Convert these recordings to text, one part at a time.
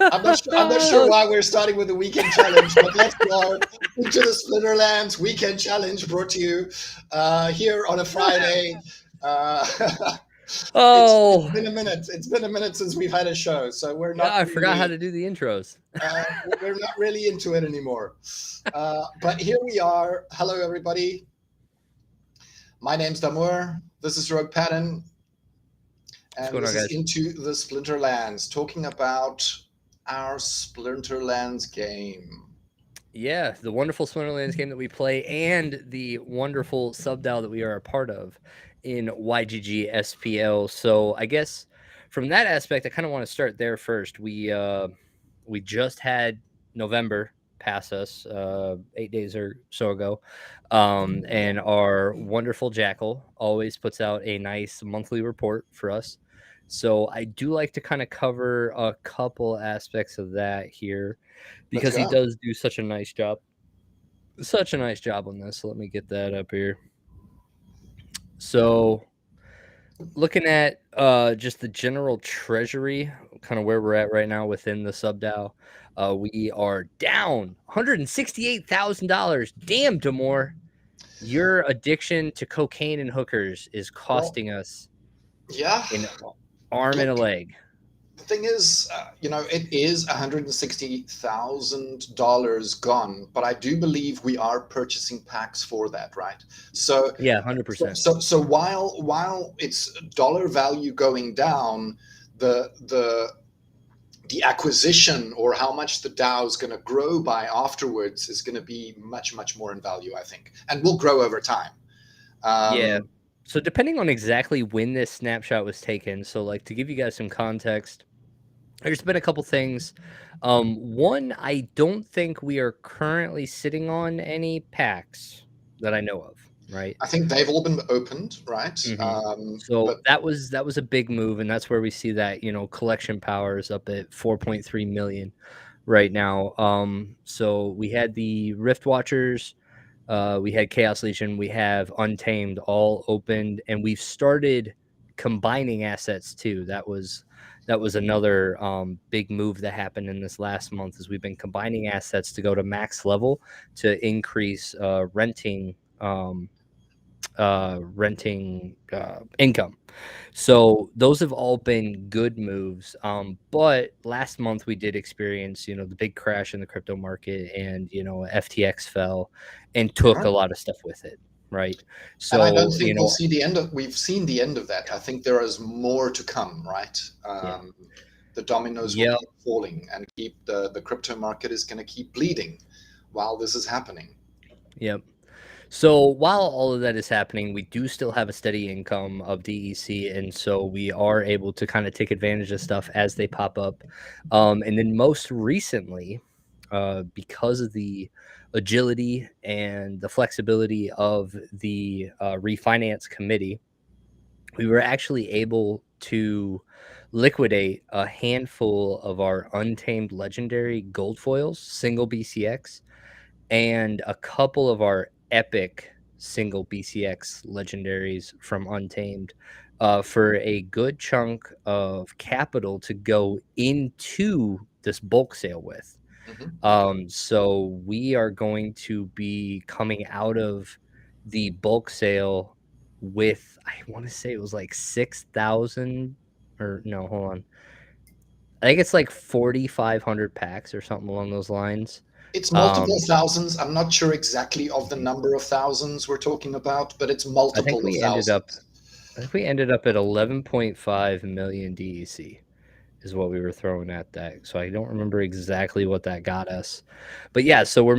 I'm not sure why we're starting with the weekend challenge, but let's go into the Splinterlands weekend challenge brought to you here on a Friday. Uh, it's Oh, been a minute. It's been a minute since we've had a show, so yeah, I forgot how to do the intros. we're not really into it anymore. But here we are. Hello, everybody. My name's Damour. This is Roguepatton, What's and going on, this is guys? Into the Splinterlands, talking about our Splinterlands game. Yeah, the wonderful Splinterlands game that we play and the wonderful sub DAO that we are a part of in YGG SPL. So I guess from that aspect, I kind of want to start there first. We just had November pass us 8 days or so ago, and our wonderful Jackal always puts out a nice monthly report for us. So I do like to kind of cover a couple aspects of that here Let's because he go. does do such a nice job. Such a nice job on this. So let me get that up here. So looking at just the general treasury, kind of where we're at right now within the sub DAO, we are down $168,000. Damn, Damour, your addiction to cocaine and hookers is Well, costing us yeah. an arm and a Look, leg. the thing is, it is $160,000 gone, but I do believe we are purchasing packs for that, right? So, Yeah, so, 100%. so, so while it's dollar value going down, the the acquisition or how much the DAO is going to grow by afterwards is going to be much more in value, I think, and will grow over time. Yeah. Um, So depending on exactly when this snapshot was taken, so like to give you guys some context, there's been a couple things. One, I don't think we are currently sitting on any packs that I know of, right? I think they've all been opened, right? hmm But So that was a big move, and that's where we see that collection power is up at 4.3 million right now. So we had the Rift Watchers, we had Chaos Legion, we have Untamed all opened, and we've started combining assets too. That was another big move that happened in this last month. Is we've been combining assets to go to max level to increase renting income. So those have all been good moves. But last month we did experience, the big crash in the crypto market, and FTX fell and took yeah. a lot of stuff with it, right? And I don't So think we've seen the end of that. I think there is more to come, right? yeah, The dominoes will yeah, keep falling and keep the crypto market is going to keep bleeding while this is happening. yep. So while all of that is happening, we do still have a steady income of DEC, and so we are able to kind of take advantage of stuff as they pop up. And then most recently, because of the agility and the flexibility of the refinance committee, we were actually able to liquidate a handful of our untamed legendary gold foils, single BCX, and a couple of our epic single BCX legendaries from Untamed for a good chunk of capital to go into this bulk sale with. Hmm. So we are going to be coming out of the bulk sale with, I want to say it was like 6,000, or no, hold on. I think it's like 4,500 packs or something along those lines. It's multiple Um, thousands. I'm not sure exactly of the mhm. number of thousands we're talking about, but it's I think multiple of we ended up thousands. I think we ended up at 11.5 million DEC is what we were throwing at that. So I don't remember exactly what that got us. But yeah, so we're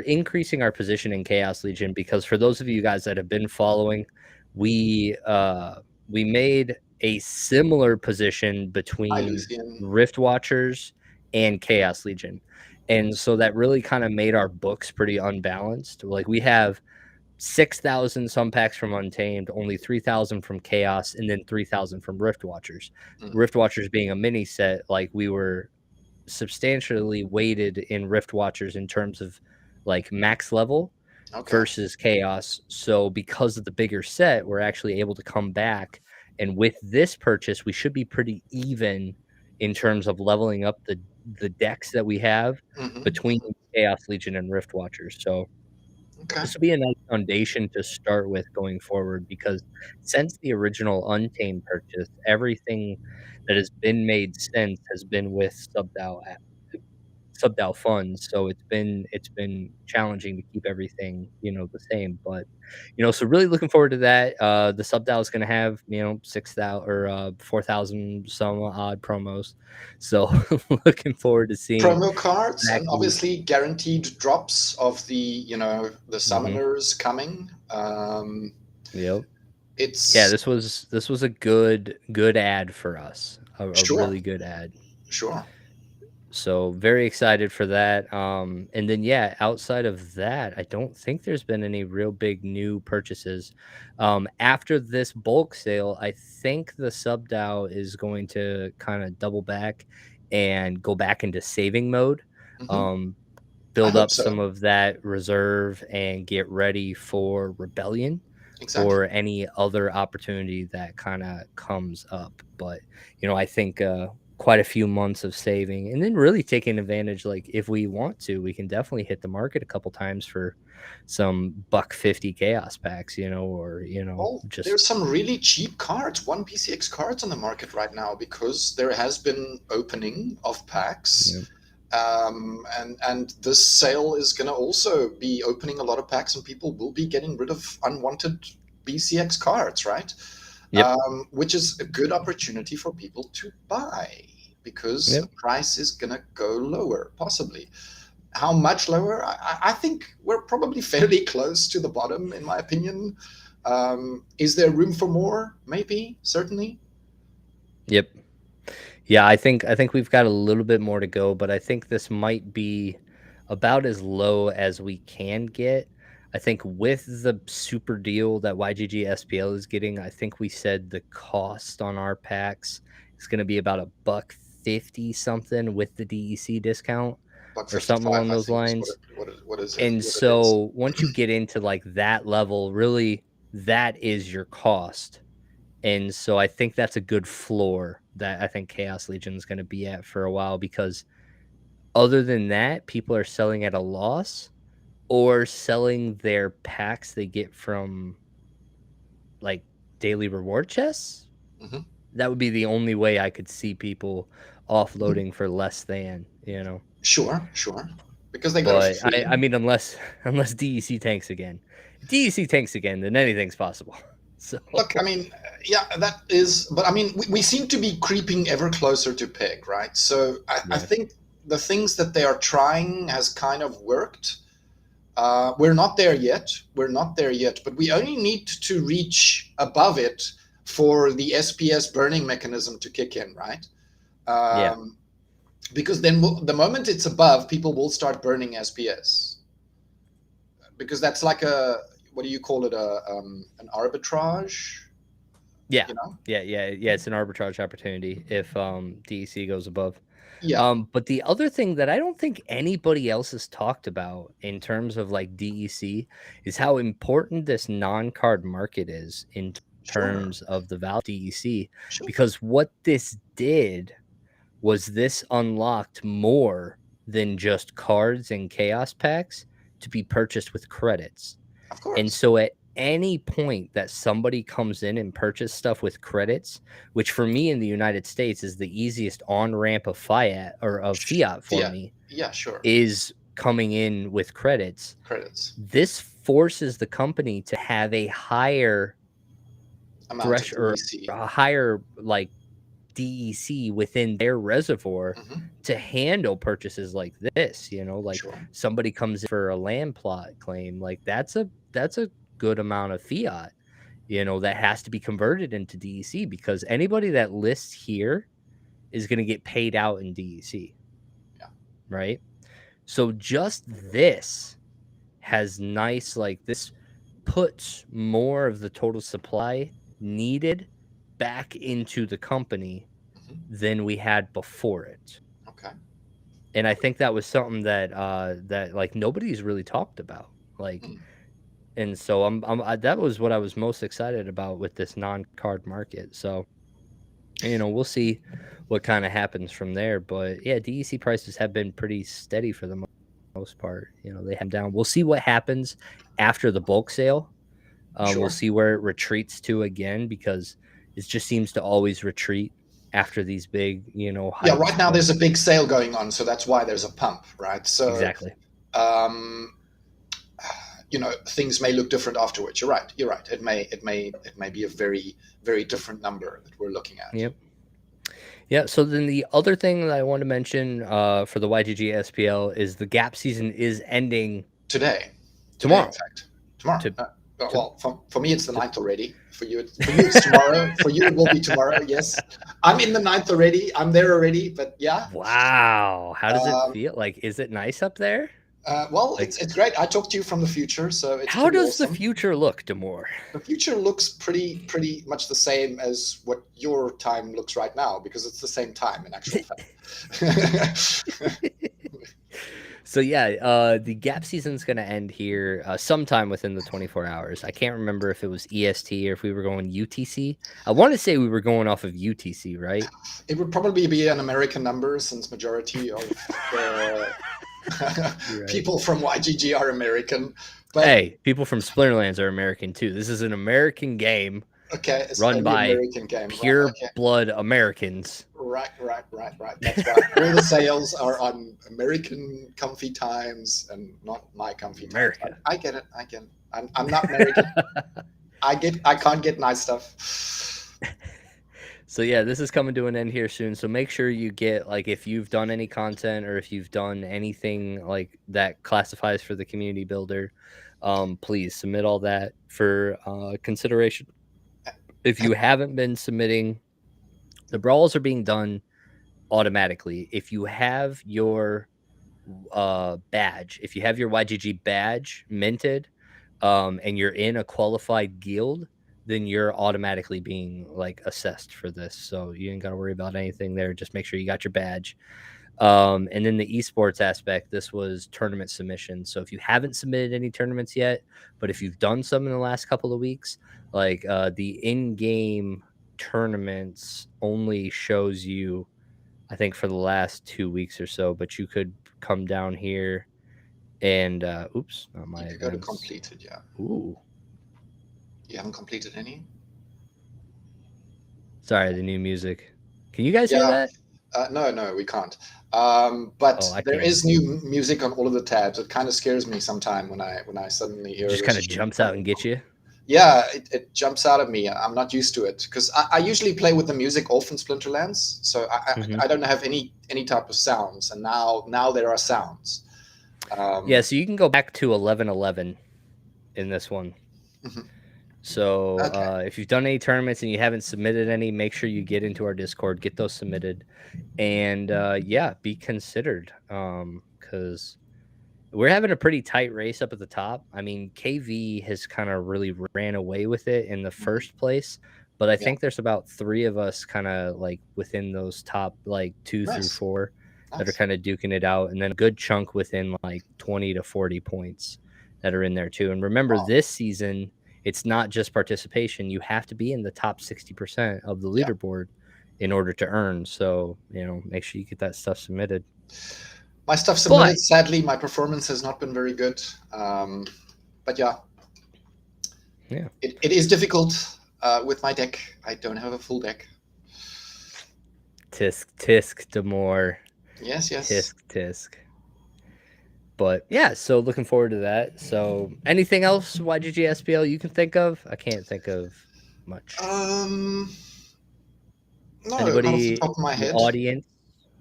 increasing our position in Chaos Legion because for those of you guys that have been following, we made a similar position Hi, between Lucian. Rift Watchers and Chaos Legion. And so that really kind of made our books pretty unbalanced. Like we have 6,000 some packs from Untamed, only 3,000 from Chaos, and then 3,000 from Rift Watchers. Mm, Rift Watchers being a mini set, like we were substantially weighted in Rift Watchers in terms of like max level okay. versus Chaos. So because of the bigger set, we're actually able to come back. And with this purchase, we should be pretty even in terms of leveling up the decks that we have between Hmm. Chaos Legion and Rift Watchers. So Okay. this will be a nice foundation to start with going forward because since the original Untamed purchase, everything that has been made since has been with sub-DAO funds, so it's been challenging to keep everything, the same, but, so really looking forward to that. The sub-DAO is gonna have, 6,000 or, 4,000 some odd promos, so looking forward to seeing Promo cards and exactly. obviously guaranteed drops of the Mhm. summoners coming. Yep. Yeah, It's this was a good ad for us, a sure, really good ad. sure. So very excited for that. And then yeah, outside of that, I don't think there's been any real big new purchases. After this bulk sale, I think the sub DAO is going to kind of double back and go back into saving mode. Hmm. Um, I build hope up so. some of that reserve and get ready for rebellion Exactly. or any other opportunity that kind of comes up. But, I think quite a few months of saving and then really taking advantage. Like, if we want to, we can definitely hit the market a couple times for some buck 50 chaos packs, or, Well, just, there's some really cheap cards, one PCX cards on the market right now because there has been opening of packs. you know, And this sale is going to also be opening a lot of packs, and people will be getting rid of unwanted BCX cards, right? yep, Which is a good opportunity for people to buy because the yep. price is going to go lower, possibly. How much lower? I think we're probably fairly close to the bottom, in my opinion. Is there room for more? Maybe, certainly. Yep. Yeah, I think we've got a little bit more to go, but I think this might be about as low as we can get. I think with the super deal that YGG SPL is getting, I think we said the cost on our packs is going to be about a buck 50 something with the DEC discount Buck or something 55, along I those think, is lines. And what it is. so once you get into like that level, really that is your cost. And so I think that's a good floor that I think Chaos Legion is going to be at for a while because other than that, people are selling at a loss or selling their packs they get from like daily reward chests. Hmm. That would be the only way I could see people Hmm. offloading for less than. Sure, sure. Because they got it for But free. I mean, unless unless DEC tanks again, DEC tanks again, then anything's possible. So Look, I mean, yeah, that is, but I mean, we seem to be creeping ever closer to peg, right? So I yeah, think the things that they are trying has kind of worked. We're not there yet. We're not there yet, but we only need to reach above it for the SPS burning mechanism to kick in, right? yeah. Um, because then the moment it's above, people will start burning SPS because that's like a what do you call it? An arbitrage, Yeah. you know? Yeah, it's an arbitrage opportunity if, DEC goes above. Yeah, But the other thing that I don't think anybody else has talked about in terms of, like, DEC is how important this non-card market is in sure, terms of the value of DEC, sure. because what this did was this unlocked more than just cards and chaos packs to be purchased with credits. Of And course. so at any point that somebody comes in and purchase stuff with credits, which for me in the United States is the easiest on ramp of fiat or of fiat for Yeah, me, yeah, sure. is coming in with credits. Credits This forces the company to have a higher amount of thresh or DEC. a higher like DEC within their reservoir Hmm. to handle purchases like this, like Sure. somebody comes in for a land plot claim, like that's a good amount of fiat, that has to be converted into DEC because anybody that lists here is going to get paid out in DEC, Yeah. right? So just this has nice like this puts more of the total supply needed back into the company Hmm. than we had before it. Okay. And I think that was something that like nobody's really talked about. Like, Hmm. and so that was what I was most excited about with this non-card market. So we'll see what kind of happens from there. But yeah, DEC prices have been pretty steady for the most part. They have down. We'll see what happens after the bulk sale. We'll Sure. see where it retreats to again, because it just seems to always retreat after these big, Yeah, hikes. right now But there's a big sale going on, so that's why there's a pump, right? So, exactly. um, things may look different afterwards. You're right. You're right. It may be a very, very different number that we're looking at. Yep. Yeah. So then the other thing that I want to mention for the YGG SPL is the gap season is ending Today, in tomorrow. fact, tomorrow. To, to, Well, for me, it's the to ninth already. For you, it's tomorrow. For you, it will be tomorrow. Yes, I'm in the ninth already. I'm there already. But yeah. Wow. How does it Um, feel? Like, is it nice up there? well, Like, it's great. I talked to you from the future, so it's how pretty does the awesome. future look, Damour? The future looks pretty much the same as what your time looks right now, because it's the same time in actual fact. So yeah, the gap season's going to end here sometime within the 24 hours. I can't remember if it was EST or if we were going UTC. I want to say we were going off of UTC, right? It would probably be an American number, since majority of the Right. people from YGG are American. But Hey, people from Splinterlands are American too. This is an American game okay, it's run only by American game, right? pure Okay, blood Americans. right. That's why all the sales are on American comfy times and not my comfy times. America. I get it. I'm not American. I can't get nice stuff. So yeah, this is coming to an end here soon. So make sure you get, like, if you've done any content or if you've done anything like that classifies for the community builder, please submit all that for consideration. If you haven't been submitting, the brawls are being done automatically. If you have your badge, if you have your YGG badge minted, and you're in a qualified guild, then you're automatically being like assessed for this. So you ain't got to worry about anything there. Just make sure you got your badge. And then the esports aspect, this was tournament submission. So if you haven't submitted any tournaments yet, but if you've done some in the last couple of weeks, like the in-game tournaments only shows you, I think, for the last 2 weeks or so, but you could come down here and oops, not my You could go to completed, yeah. Ooh. You haven't completed any? Sorry, the new music. Can you guys hear that? No, we can't. But there is new music on all of the tabs. It kind of scares me sometime when I suddenly hear it. Just kind of jumps out and gets you. Yeah, it jumps out at me. I'm not used to it because I usually play with the music off in Splinterlands, so I don't have any type of sounds. And now there are sounds. Yeah, so you can go back to 11:11 in this one. Mm-hmm. So if you've done any tournaments and you haven't submitted any, make sure you get into our Discord, get those submitted, and yeah, be considered, because we're having a pretty tight race up at the top. I mean, KV has kind of really ran away with it in the first place, but I think there's about 3 of us kind of like within those top like 2 through 4 that are kind of duking it out, and then a good chunk within like 20 to 40 points that are in there too. And remember, this season, it's not just participation. You have to be in the top 60% of the leaderboard in order to earn. So, make sure you get that stuff submitted. My stuff submitted. Sadly, my performance has not been very good. But yeah. It is difficult with my deck. I don't have a full deck. Tisk, Damour. Yes. Tisk. But yeah, so looking forward to that. So anything else YGG SPL you can think of? I can't think of much. No, anybody not off the top of my head. Audience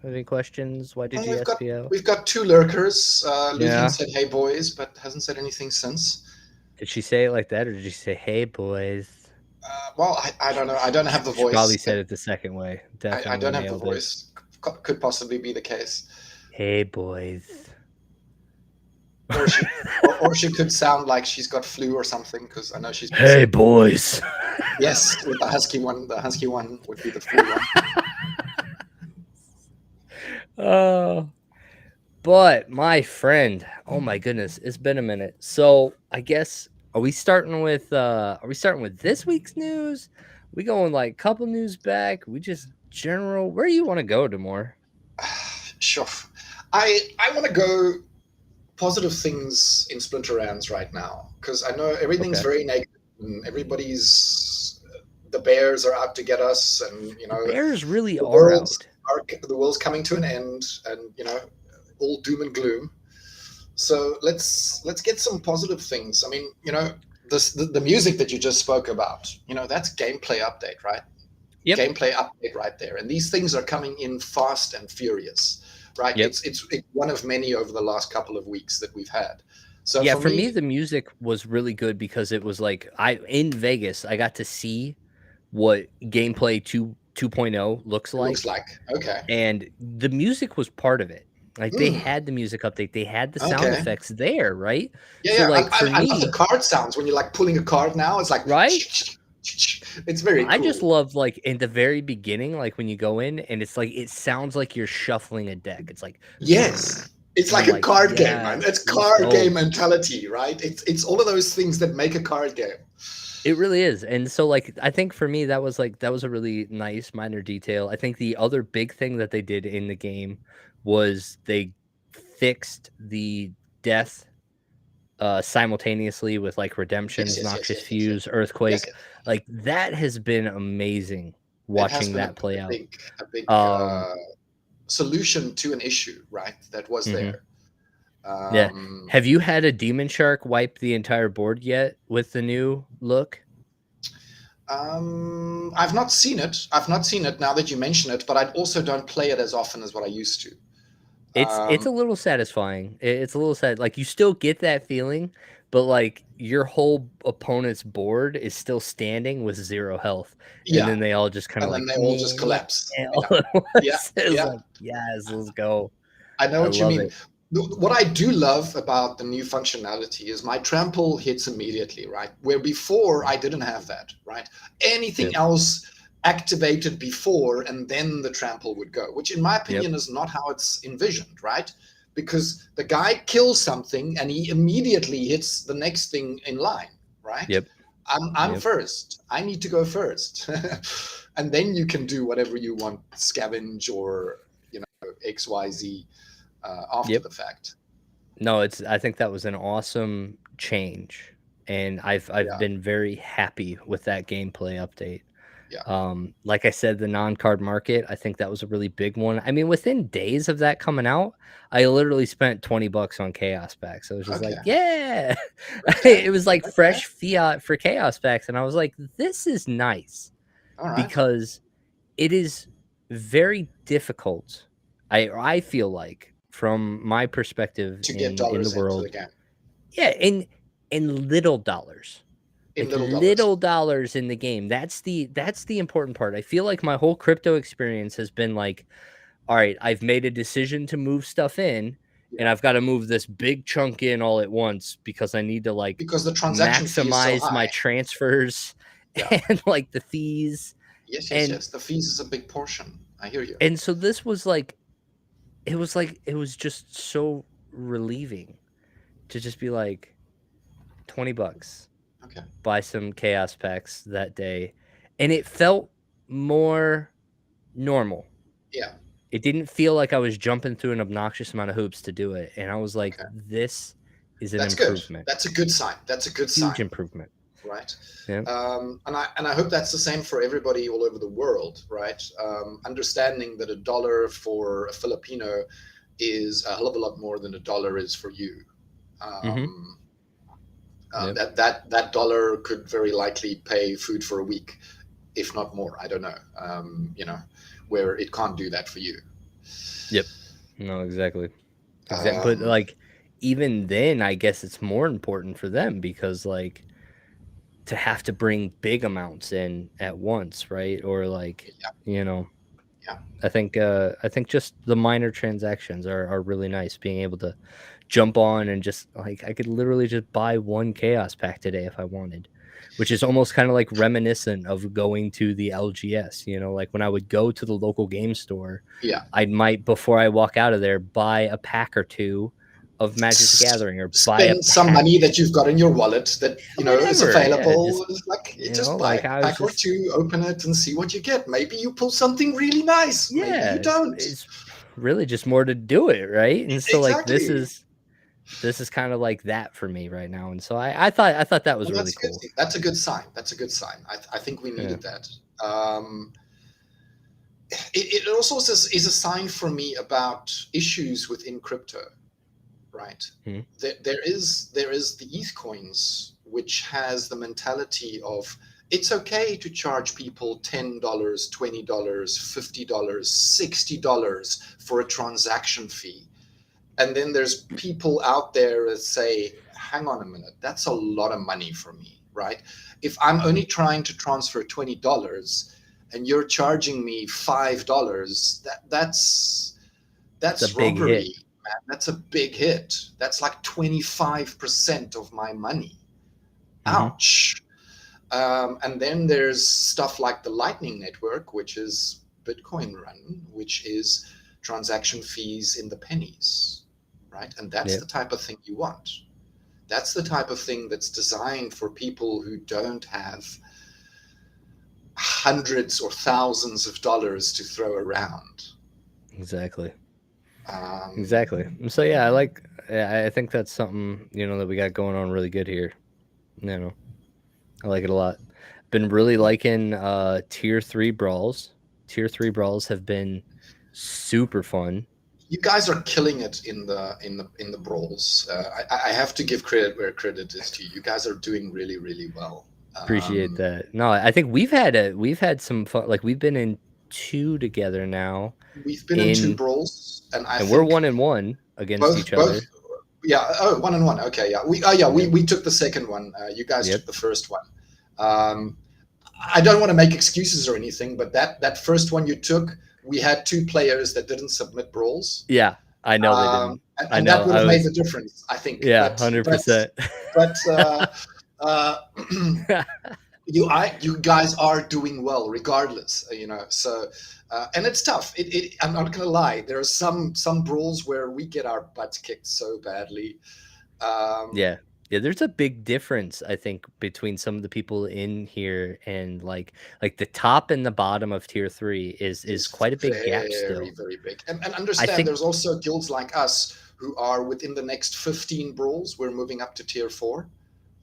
have any questions? YGG SPL? We've got 2 lurkers. Luthien said, "Hey boys," but hasn't said anything since. Did she say it like that, or did she say, "Hey boys"? Well, I don't know. I don't have the voice. She probably said it the second way. Definitely I don't have the voice. Could possibly be the case. Hey boys. Or she could sound like she's got flu or something, because I know she's. Hey boys. Yes, with the husky one. The husky one would be the flu one. But my friend, oh my goodness, it's been a minute. So I guess are we starting with this week's news? We going like couple news back. We just general. Where do you want to go, Damour? Sure. I want to go positive things in Splinterlands right now because I know everything's Okay. very negative and everybody's the bears are out to get us, and The Bears really the are world's out. the world's coming to an end, and all doom and gloom. So let's get some positive things. I mean, the music that you just spoke about, that's gameplay update, right? Yep. Gameplay update right there. And these things are coming in fast and furious, right? Yep. It's one of many over the last couple of weeks that we've had. So Yeah, for for me, me, the music was really good because it was like I in Vegas, I got to see what gameplay 2.0 looks it looks like, like okay. and the music was part of it. Like they Hmm. had the music update, they had the sound Okay. effects there, right? Yeah, So yeah. like for I love the me, card sounds when you're like pulling a card now. It's like right? it's very I just cool. love like in the very beginning, like when you go in and it's like it sounds like you're shuffling a deck. It's like, Yes. It's and I'm like a like, card game, man. yes, It's let's card game go. mentality, right? It's all of those things that make a card game. It really is. And so like I think for me that was a really nice minor detail. I think the other big thing that they did in the game was they fixed the death simultaneously with like Yes, redemptions, yes, yes, noxious yes, yes, yes. fuse, Yes, earthquake. yes. Like that has been amazing It has watching been that play a out. big Um solution to an issue, right? That was mhm. there. Yeah. Um, Have you had a demon shark wipe the entire board yet with the new look? I've not seen it. I've not seen it now that you mention it, but I also don't play it as often as what I used to. It's a Um, little satisfying. It's a little sad. Like you still get that feeling, but like your whole opponent's board is still standing with 0 health, and yeah, then they all just kind of and then like, they all just "Meh," collapse. Yeah, all at yeah, once. It's yeah. like, yes, let's go. I know I what you love mean. it. What I do love about the new functionality is my trample hits immediately, right? Where before I didn't have that, right? Anything Yep. else activated before and then the trample would go, which in my Yep. opinion is not how it's envisioned, right? Because the guy kills something and he immediately hits the next thing in line, right? Yep. I'm Yep. first. I need to go first. And then you can do whatever you want, scavenge or XYZ after Yep. the fact. No, it's I think that was an awesome change, and I've Yeah, been very happy with that gameplay update. yeah. Like I said, the non-card market, I think that was a really big one. I mean, within days of that coming out, I literally spent 20 bucks on chaos packs. I was just like, Okay, yeah. okay, It was like okay. fresh fiat for chaos packs. And I was like, this is nice All right. because it is very difficult. I feel like from my perspective To get in the dollars into the world, game yeah, in little dollars. in Like little dollars. little dollars in the game. That's the important part. I feel like my whole crypto experience has been like, all right, I've made a decision to move stuff in and Yeah, I've got to move this big chunk in all at once because I need to like because the transaction fee is so maximize my high. transfers Yeah. and like the fees. Yes, yes, And yes. The fees is a big portion. I hear you. so this was like it was just so relieving to just be like 20 bucks, Okay. buy some chaos packs that day, and it felt more normal. Yeah. It didn't feel like I was jumping through an obnoxious amount of hoops to do it, and I was like, Okay. "This is an That's good. improvement, That's a good sign. That's a good huge sign, improvement." right? Yeah. And I hope that's the same for everybody all over the world, right? Understanding that a dollar for a Filipino is a hell of a lot more than a dollar is for you. Mhm. Um, Yep. that dollar could very likely pay food for a week, if not more. I don't know. Where it can't do that for you. Yep. No, exactly. But Um, like, even then, I guess it's more important for them because like to have to bring big amounts in at once, right? Or like, yeah, you know, yeah, I think just the minor transactions are really nice. Being able to jump on and just like I could literally just buy one chaos pack today if I wanted, which is almost kind of like reminiscent of going to the LGS. You know, like when I would go to the local game store, yeah. I might before I walk out of there buy a pack or two of Magic the Gathering, or buy a spend some pack, money that you've got in your wallet that is whatever. Yeah, just available. Like, you just buy like a I was pack or just two, open it, and see what you get. Maybe you pull something really nice. Maybe you yeah, don't. it's really just more to do it, right? And so like Exactly. this is kind of like that for me right now. And so I thought that was Well, really that's good. cool. That's a good sign. That's a good sign. I think we Yeah. needed that. Um, it also is a sign for me about issues within crypto, right? Hmm. There is the ETH coins, which has the mentality of it's okay to charge people $10, $20, $50, $60 for a transaction fee. And then there's people out there that say, hang on a minute, that's a lot of money for me, right? If I'm only trying to transfer $20 and you're charging me $5, It's a that's big hit. robbery, man. That's a big hit. That's like 25% of my money. Hmm. Ouch. And then there's stuff like the Lightning Network, which is Bitcoin run, which is transaction fees in the pennies, right? And that's Yeah, the type of thing you want. That's the type of thing that's designed for people who don't have hundreds or thousands of dollars to throw around. exactly. Um, Exactly. And so yeah, I think that's something, that we got going on really good here. You know, I like it a lot. Been really liking tier 3 brawls. Tier 3 brawls have been super fun. you guys are killing it in the brawls. I have to give credit where credit is due. You guys are doing really, really well. Appreciate that. No, I think we've had some fun. Like we've been in two together now, We've been in two in brawls, and I and we're think 1-1 against each both. other. Yeah. Oh, 1-1. Okay. Yeah. We Yep. we took the second one. You guys Yep. took the first one. Um, I don't want to make excuses or anything, but that first one you took, we had two players that didn't submit brawls, Yeah, I know they didn't. I and know. that would I have made was the difference, I think. yeah, But 100%. but uh, you guys are doing well regardless, so and it's tough. I'm not gonna lie, there are some brawls where we get our butts kicked so badly. um Yeah. Yeah, there's a big difference, I think, between some of the people in here and like the top and the bottom of tier 3 is is quite a big gap very, still. very big, and I understand think there's also guilds like us who are within the next 15 brawls, we're moving up to tier 4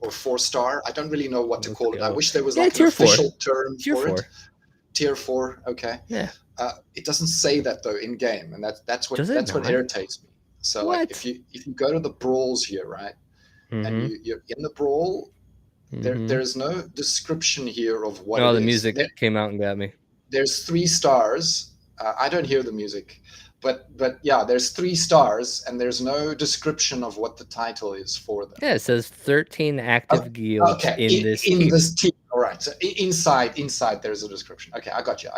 or 4 star. I don't really know what to let's call it. I go. wish there was Yeah, like an tier 4. official term Tier for it. 4. Tier 4. Okay. Yeah. It doesn't say that though in game, and that's what Does it not? irritates me. So like if What? you go to the brawls here, right, and Mhm. you're in the brawl, Mhm. there's no description here of what Oh, it the is. music came out and got me. There's 3 stars. I don't hear the music, but yeah, there's 3 stars, and there's no description of what the title is for them. Yeah, it says 13 Oh, active guilds okay, in this in tier. this team. All right. So inside there's a description. Okay, I got you.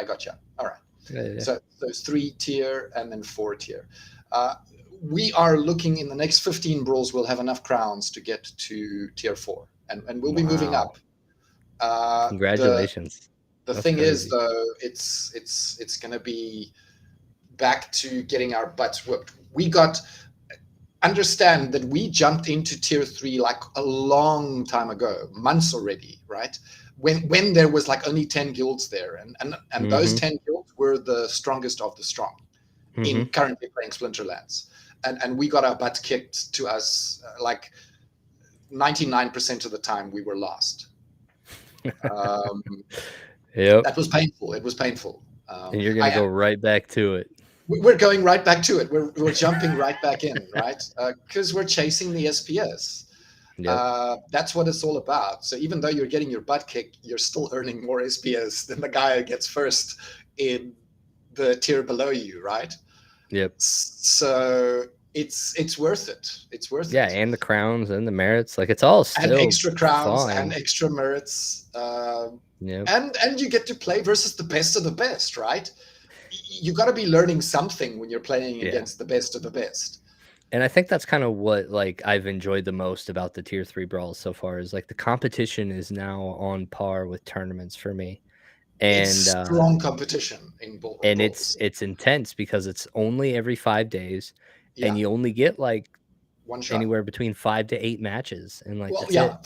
All right. Yeah, yeah. So there's 3 tier and then 4 tier. Uh, we are looking in the next 15 brawls. We'll have enough crowns to get to tier 4, and we'll be moving Wow. up. The Congratulations. the That's thing is, crazy. though, it's going to be back to getting our butts whooped. We got understand that we jumped into tier 3 like a long time ago, months already, right? When there was like only 10 guilds there, and those Mhm. 10 guilds were the strongest of the strong in Mhm. currently playing Splinterlands. And we got our butts kicked to us like 99% of the time we were lost. Um, Yep. that was painful. It was painful. And you're gonna I go right back to it. We're going right back to it. We're jumping right back in, right? Because we're chasing the SPS. Yep. That's what it's all about. So even though you're getting your butt kicked, you're still earning more SPS than the guy who gets first in the tier below you, right? Yep. So it's worth it. It's worth Yeah, it. and the crowns and the merits, like it's all And still extra crowns and fine. extra merits. Yep. And you get to play versus the best of the best, right? You got to be learning something when you're playing Yeah. against the best of the best. And I think that's kind of what like I've enjoyed the most about the tier 3 brawls so far is like the competition is now on par with tournaments for me. It's And strong competition in brawls. it's intense because it's only every 5 days and Yeah, you only get like One shot. anywhere between 5 to 8 matches, and like Well, that's yeah.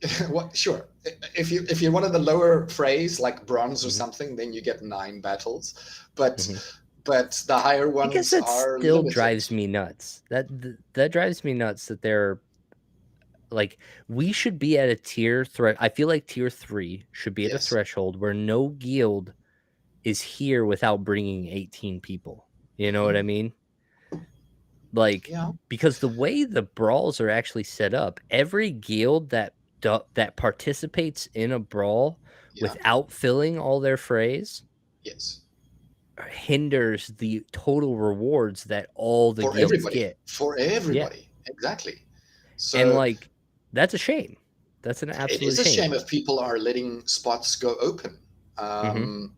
it. Well, sure. If you're one of the lower phrase like bronze or Mhm, something, then you get 9 battles. But mhm. the higher I guess ones that are still limited. drives me nuts. That drives me nuts that they're like we should be at a tier threat. I feel like tier 3 should be at a Yes. threshold where no guild is here without bringing 18 people. You know what I Mhm. mean? Like, Yeah. because the way the brawls are actually set up, every guild that participates in a brawl Yeah. without filling all their phrase Yes. hinders the total rewards that all the For guilds everybody. get. For Yeah. everybody. Exactly. And So like that's a shame. That's an it absolute is a shame. shame if people are letting spots go open. Mhm.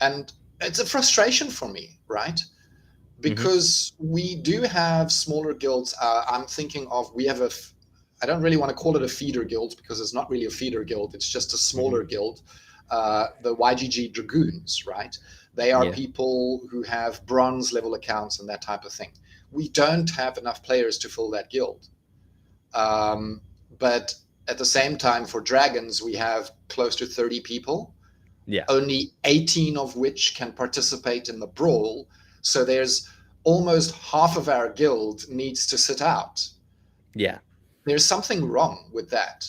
And it's a frustration for me, right? Mhm. Because we do have smaller guilds. I'm thinking of we have I don't really want to call it a feeder guild because it's not really a feeder guild. It's just a Mhm. smaller guild. The YGG Dragoons, right? They are Yeah. people who have bronze level accounts and that type of thing. We don't have enough players to fill that guild. But at the same time, for dragons, we have close to 30 people, Yeah. only 18 of which can participate in the brawl. So there's almost half of our guild needs to sit out. Yeah. There's something wrong with that.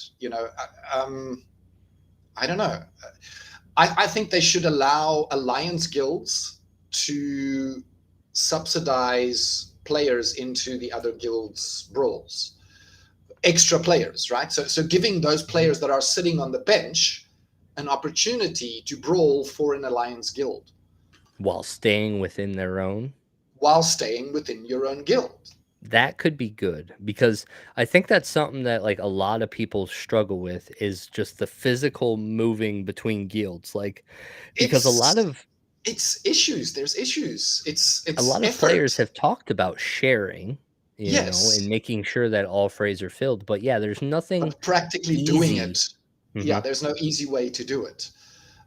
I don't know. I think they should allow alliance guilds to subsidize players into the other guilds' brawls. Extra players, right? So giving those Mhm. players that are sitting on the bench an opportunity to brawl for an alliance guild While staying within their own. while staying within your own guild. That could be good because I think that's something that like a lot of people struggle with is just the physical moving between guilds. Like because It's issues. There's issues. a It's lot of effort. players have talked about sharing, and Yes, making sure that all frays are filled. But yeah, there's nothing but practically doing it, easy. yeah, Hmm. there's no easy way to do it.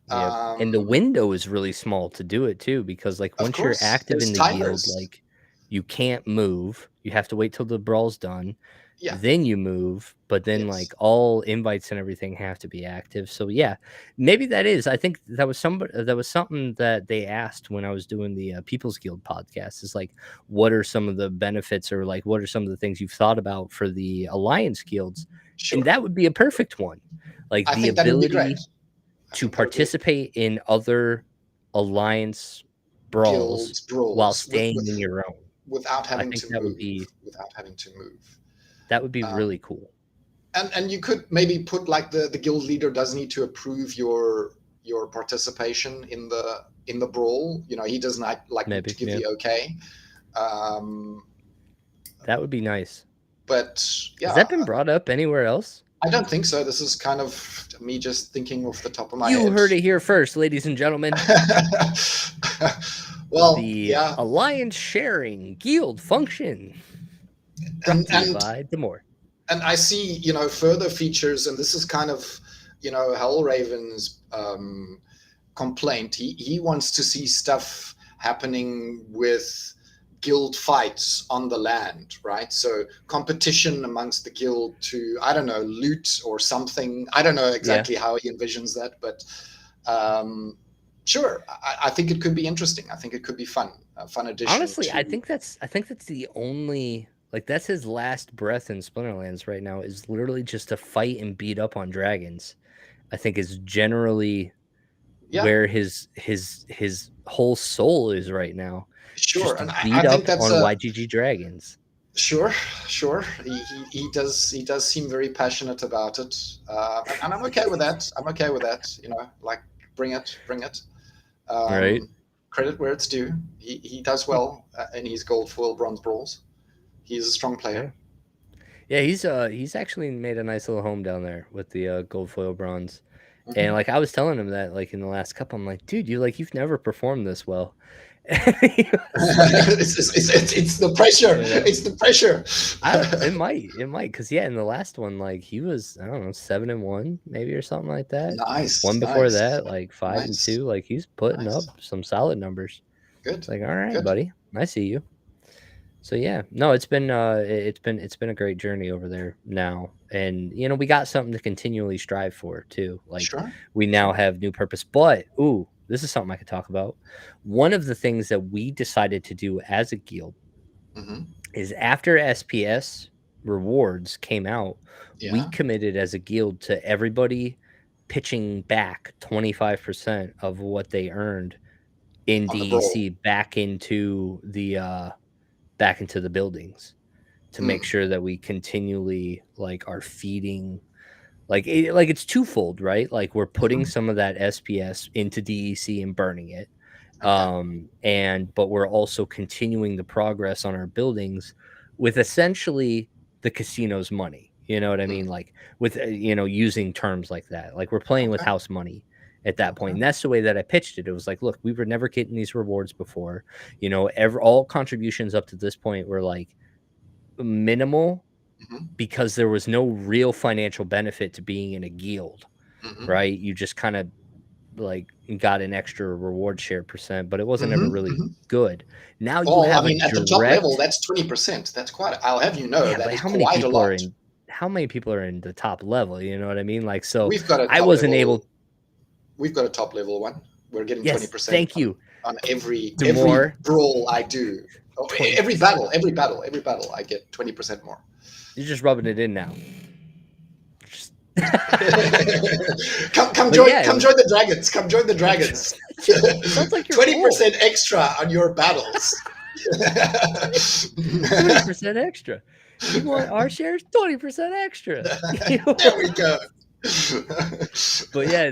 Yep. And the Um, window is really small to do it too, because like of once you're course, active there's in the guild, timers. like you can't move. You have to wait till the brawl's done. Yeah. Then you move, but then Yes. like all invites and everything have to be active. So yeah, maybe that is. I think that was something that they asked when I was doing the People's Guild podcast. Is like, what are some of the benefits, or like, what are some of the things you've thought about for the alliance guilds? And Sure. that would be a perfect one, like I the think that would be great. ability I to think that would be participate in other alliance brawls guilds while brawls staying in your own. without I having think to move. Without having to move. that would be Um, really cool. and you could maybe put like the guild leader does need to approve your participation in the brawl. He does not like need to Maybe, give yeah. the okay. Um, That would be nice. but Has yeah, that been brought up anywhere else? I don't think so. This is kind of me just thinking off the top of my You head. heard it here first, ladies and gentlemen. Well, The yeah, alliance sharing guild function brought and to you and by Damour. and I see further features, and this is kind of Hellraven's complaint. He wants to see stuff happening with guild fights on the land, right? So competition amongst the guild to, I don't know, loot or something. I don't know Yeah. exactly how he envisions that, but um, sure, I think it could be interesting. I think it could be fun, a fun addition Honestly, to. I think that's the only like that's his last breath in Splinterlands right now is literally just to fight and beat up on dragons. I think is generally Yeah, where his whole soul is right now. sure, Just and beat I think up that's on a YGG dragons. sure, sure. He does seem very passionate about it, and I'm okay with that. I'm okay with that. Like bring it, bring it. Right? Credit where it's due. He does well in his gold foil bronze brawls. He's a strong Yeah. player. Yeah, he's actually made a nice little home down there with the gold foil bronze. And Mhm. like I was telling him that like in the last couple, I'm like, dude, you've never performed this well. And he was like, It's the pressure. you know, It's the pressure. it might, because yeah, in the last one, like he was, I don't know, 7-1 maybe or something like that. Nice, One before nice, that, like five and nice, two, like he's putting up nice. some solid numbers. Good, It's like, all right, good. buddy, I see you. So yeah, no, it's been a great journey over there now, and you know we got something to continually strive for too. Like Sure. we now Sure. have new purpose. But ooh, this is something I could talk about. One of the things that we decided to do as a guild Hmm. is after SPS rewards came out, we Yeah. committed as a guild to everybody pitching back 25% of what they earned in On the brawl. DEC back into the buildings to make Mm. sure that we continually like are feeding like it's twofold, right? Like we're putting Hmm. some of that SPS into DEC and burning it. Okay. And but we're also continuing the progress on our buildings with essentially the casino's money. You know what I Mm. mean? Like with you know, using terms like that. Like we're playing with Okay. house money at that point. Okay. And that's the way that I pitched it. It was like, look, we were never getting these rewards before. You know, all contributions up to this point were like minimal Hmm. because there was no real financial benefit to being in a guild, Hmm. right? You just kind of like got an extra reward share percent, but it wasn't ever Hmm. really Hmm. good. Now you Well, I have a mean, at the top level, direct that's 20%. That's quite. I'll have you know yeah, that but is quite a lot. how many people are in the top level, you know what I mean? Like so We've got a I top wasn't level. able We've got a top level one. We're getting yes, 20% thank you. on every Damour, brawl I do. Oh, 20%. every battle, I get 20% more. You're just rubbing it in now. Just but yeah, Come join the dragons. Come join the dragons. it sounds like you're full. 20% extra on your battles. 20% extra. You want our shares? 20% extra. There we go. But yeah,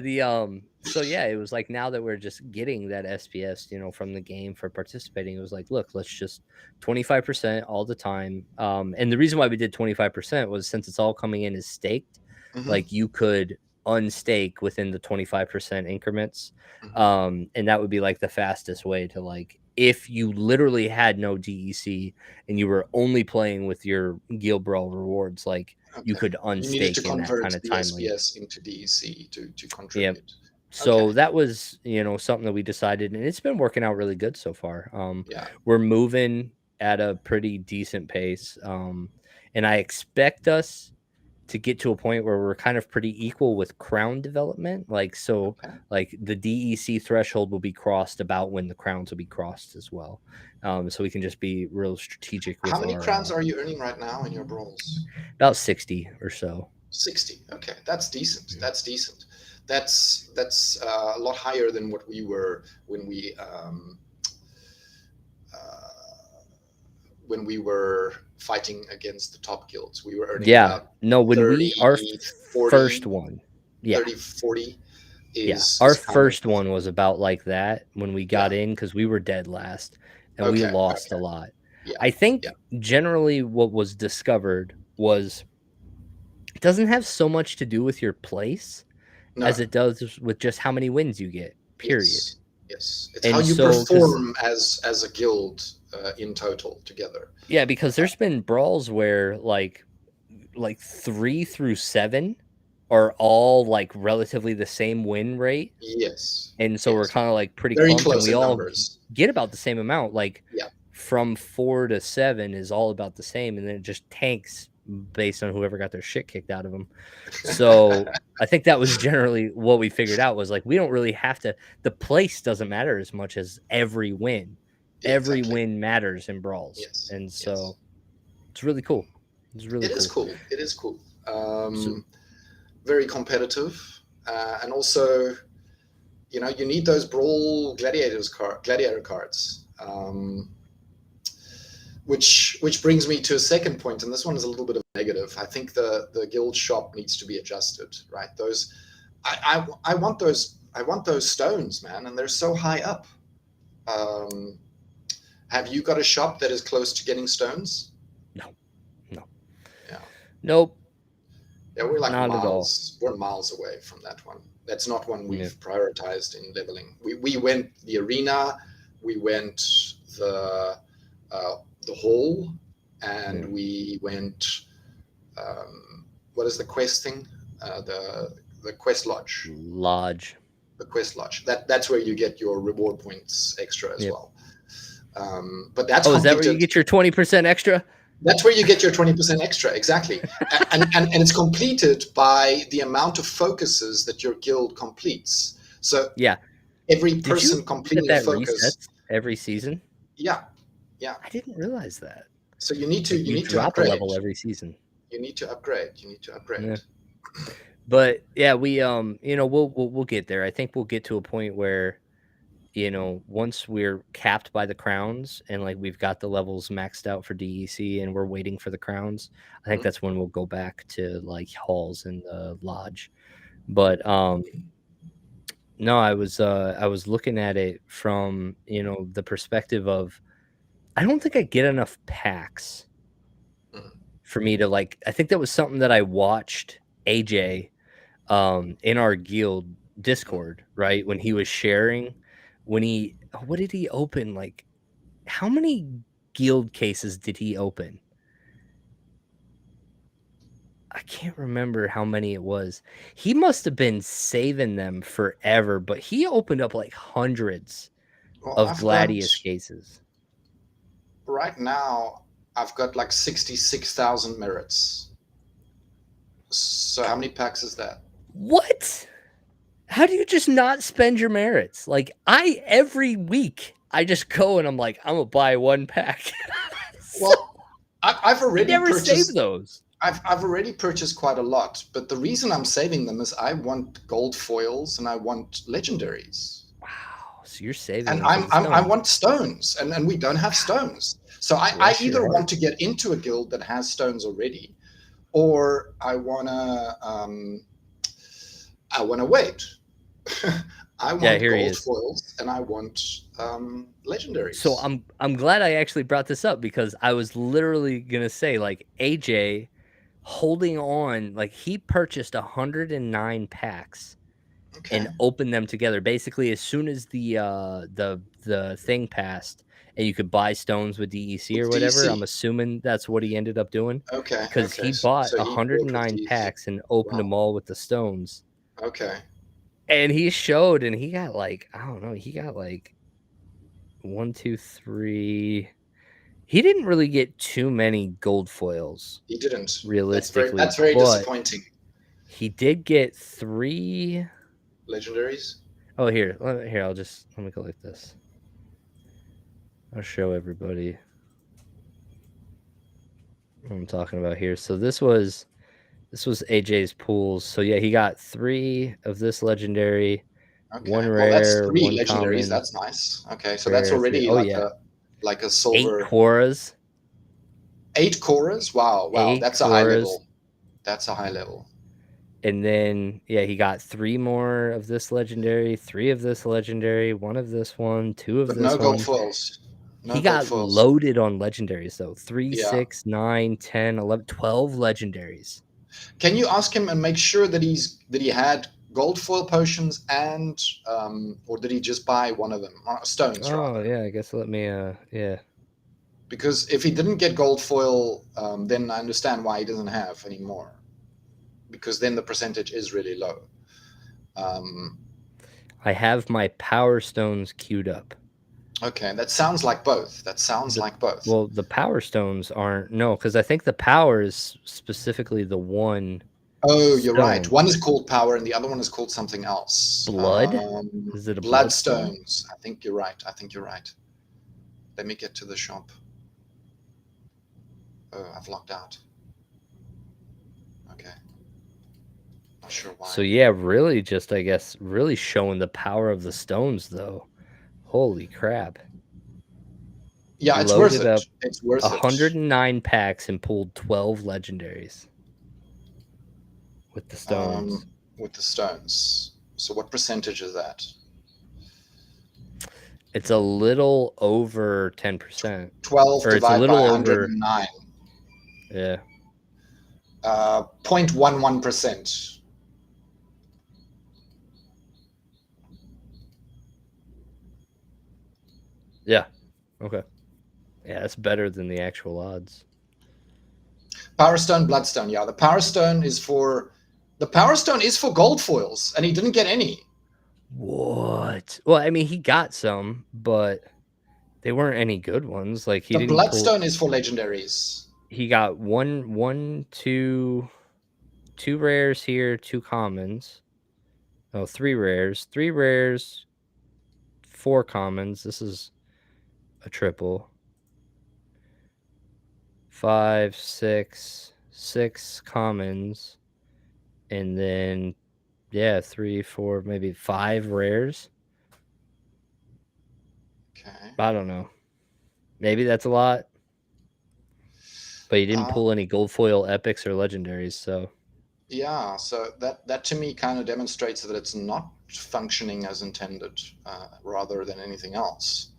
so yeah, it was like now that we're just getting that SPS, you know, from the game for participating, it was like, look, let's just 25% all the time. And the reason why we did 25% was since it's all coming in as staked, Mhm, like you could unstake within the 25% increments. mhm. And that would be like the fastest way to like if you literally had no DEC and you were only playing with your Guild Brawl rewards, like you Okay. could You needed to unstake in that convert kind of the time limit. SPS into DEC to Yeah. contribute. So Okay. that was, you know, something that we decided, and it's been working out really good so far. Yeah. We're moving at a pretty decent pace. And I expect us to get to a point where we're kind of pretty equal with crown development. Like, so Okay. like the DEC threshold will be crossed about when the crowns will be crossed as well. So we can just be real strategic How with many our, crowns are you earning right now in your brawls? about 60 or so. 60. Okay, that's decent. Yeah. That's decent. That's a lot higher than what we were uh, when we were fighting against the top guilds. We were earning Yeah. about No, when we, our 30, 40, first one, yeah. 30, 40 Yeah, our is kind of first one was about like that when we got yeah. in because we were dead last and we Okay. lost a Okay. lot. Yeah. I Yeah. think generally what was discovered was it doesn't have so much to do with your place No. as it does with just how many wins you get, period. Yes. Yes. It's how And you so, because perform as a guild in total together. yeah, because there's been brawls where like 3 through 7 are all like relatively the same win rate. Yes. And so we're Yes. kinda, like, pretty Very clumped, and close we in all numbers. get about the same amount, like, Yeah. from 4 to 7 is all about the same, and then it just tanks based on whoever got their shit kicked out of them. So, I think that was generally what we figured out was, like, we don't really have to the place doesn't matter as much as every win. Every Exactly. win matters in brawls, Yes. and Yes. so it's really cool. It's really It is cool. cool. It is cool. So Very competitive, and also, you need those brawl gladiator cards. Which brings me to a second point, and this one is a little bit of a negative. I think the guild shop needs to be adjusted. Right? Those, I want those stones, man, and they're so high up. Um, have you got a shop that is close to getting stones? no, no. Yeah. Nope, Yeah, we're like not at all. miles. We're miles away from that one. That's not one Yeah, we've prioritized in leveling. We went the arena, we went the the hall, and yeah. we went. What is the quest thing? The quest lodge. Lodge. The quest lodge. That's where you get your reward points extra as Yep. well. But that's Oh, is that where you completed. get your 20% extra? That's where you get your 20% extra, exactly. And it's completed by the amount of focuses that your guild completes. So Yeah. every Did you person know completing a that focus, resets every season? yeah, yeah. I didn't realize that. So Like, you you need to drop a upgrade. level every season. You need to upgrade. You need to Yeah. upgrade. But yeah, we you know, we'll get there. I think we'll get to a point where, you know, once we're capped by the crowns and like we've got the levels maxed out for DEC and we're waiting for the crowns, I think Mhm. that's when we'll go back to like halls and the lodge. But no, I was looking at it from, you know, the perspective of I don't think I get enough packs Mhm. for me to like I think that was something that I watched AJ in our guild Mhm. Discord, right? When he was sharing when he what did he open? Like how many guild cases did he open? I can't remember how many it was. He must have been saving them forever, but he opened up like hundreds Well, of I've got Gladius cases. right now. I've got like 66,000 merits. So how many packs is that? What? How do you just not spend your merits? Like I every week I just go and I'm like, I'm gonna buy one pack. So Well, I've I already never save purchased. those. I've already purchased quite a lot, but the reason I'm saving them is I want gold foils and I want legendaries, Wow. So you're saving and them for the I stones. want stones, and we don't have Wow. stones. So I Bless your either heart. want to get into a guild that has stones already, or I wanna wait. I Yeah, want here he gold is. foils and I want So legendaries. I'm glad I actually brought this up because I was literally gonna say like AJ holding on, like he purchased 109 packs Okay, and opened them together. Basically, as soon as the thing passed and you could buy stones with DEC or with whatever, I'm DC. assuming that's what he ended up doing Okay, because okay. he bought So he bought with 109 DC. packs and opened them Wow. all with the stones. Okay. And he showed, and he got like I don't know, he got like one, two, three. He didn't really get too many gold foils, He didn't. realistically, That's very but disappointing. he did get three. Legendaries. Oh, here, here, let me go like this. I'll show everybody what I'm talking about here. So this was AJ's pools. So yeah, he got three of this legendary, one Okay. Well, that's rare, three one legendaries. common, That's nice. Okay, so that's rare, three. already Oh yeah, like a eight silver Quoras, 8 Coras. Wow, wow, eight that's a high Quoras, level. That's a high level. and then yeah, he got three more of this legendary, three of this legendary, one of this one, two of But no this gold one. foils. He No gold got foils. loaded on legendaries though. 3, Yeah. 6, 9, 10, 11, 12 legendaries. Can you ask him and make sure that he had gold foil potions and or did he just buy one of them? Stones Oh rather. yeah, I guess let me yeah. Because if he didn't get gold foil, then I understand why he doesn't have anymore. Because then the percentage is really low. Um, I have my power stones queued up. okay, that sounds like both. That sounds The like both. well, the power stones aren't no, because I think the power is specifically the one Oh, you're right. stone. One is called power, and the other one is called something else. Blood? Is it a bloodstone? Bloodstones. I think you're right. I think you're right. Let me get to the shop. Oh, I've locked out. Okay. Not sure So why. yeah, really just I guess really showing the power of the stones though. Holy crap. Yeah, it's worth Loaded it. up It's worth it. 109 packs and pulled 12 legendaries with the stones. With the stones. So what percentage is that? It's a little over 10%. 12 Or it's a divided by little over 109. yeah. 0.11%. Yeah. Okay. Yeah, that's better than the actual odds. Power Stone, Bloodstone. Yeah, the Power Stone is for gold foils, and he didn't get any. What? Well, I mean, he got some, but They weren't any good ones. Like he The didn't pull. Bloodstone is for legendaries. He got two rares here, two commons. Oh, three rares, four commons. This is a triple. 5, 6, 6 commons, and then yeah, 3, 4, maybe 5 rares. Okay. I don't know. Maybe that's a lot. But he didn't pull any gold foil epics or legendaries, so yeah, so that to me kind of demonstrates that it's not functioning as intended, rather than anything else.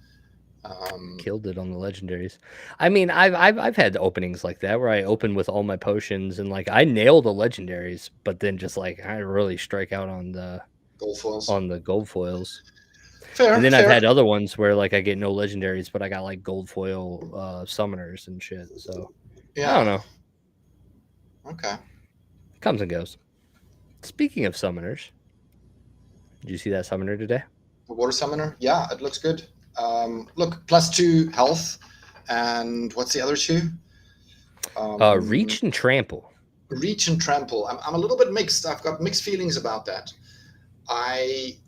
Killed it on the legendaries. I mean, I've had openings like that where I open with all my potions and like I nail the legendaries, but then just like I really strike out on the gold foils. Fair, And then I've fair. had other ones where like I get no legendaries, but I got like gold foil summoners and shit. So I don't Yeah. know. Okay. Comes and goes. Speaking of summoners, did you see that summoner today? The water summoner. Yeah, it looks good. Look, +2 health, and what's the other two? Reach and trample. Reach and trample. I'm a little bit mixed. I've got mixed feelings about that. I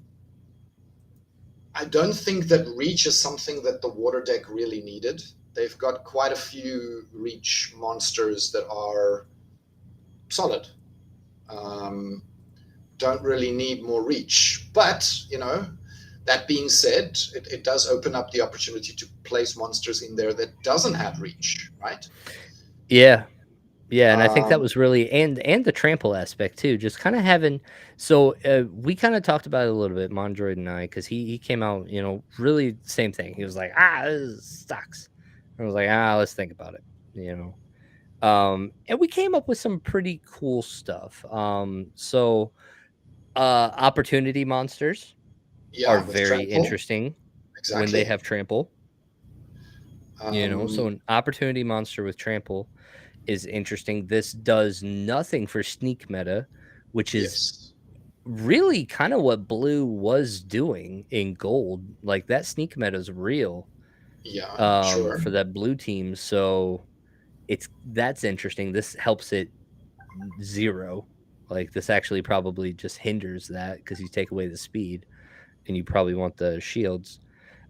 don't think that reach is something that the water deck really needed. They've got quite a few reach monsters that are solid. Don't really need more reach. But, that being said, it does open up the opportunity to place monsters in there that doesn't have reach, right? Yeah. Yeah, and I think that was really and the trample aspect too, just kind of having so we kind of talked about it a little bit, Mondroid and I, because he came out, really same thing. He was like, this sucks. I was like, let's think about it, and we came up with some pretty cool stuff. So opportunity monsters are Yeah, with very trample. interesting when they Exactly. have trample. So an opportunity monster with trample is interesting. This does nothing for sneak meta, which is Yes. really kind of what blue was doing in gold. Like that sneak meta is real Yeah, sure. for that blue team. So that's interesting. This helps it zero. Like this actually probably just hinders that because you take away the speed and you probably want the shields.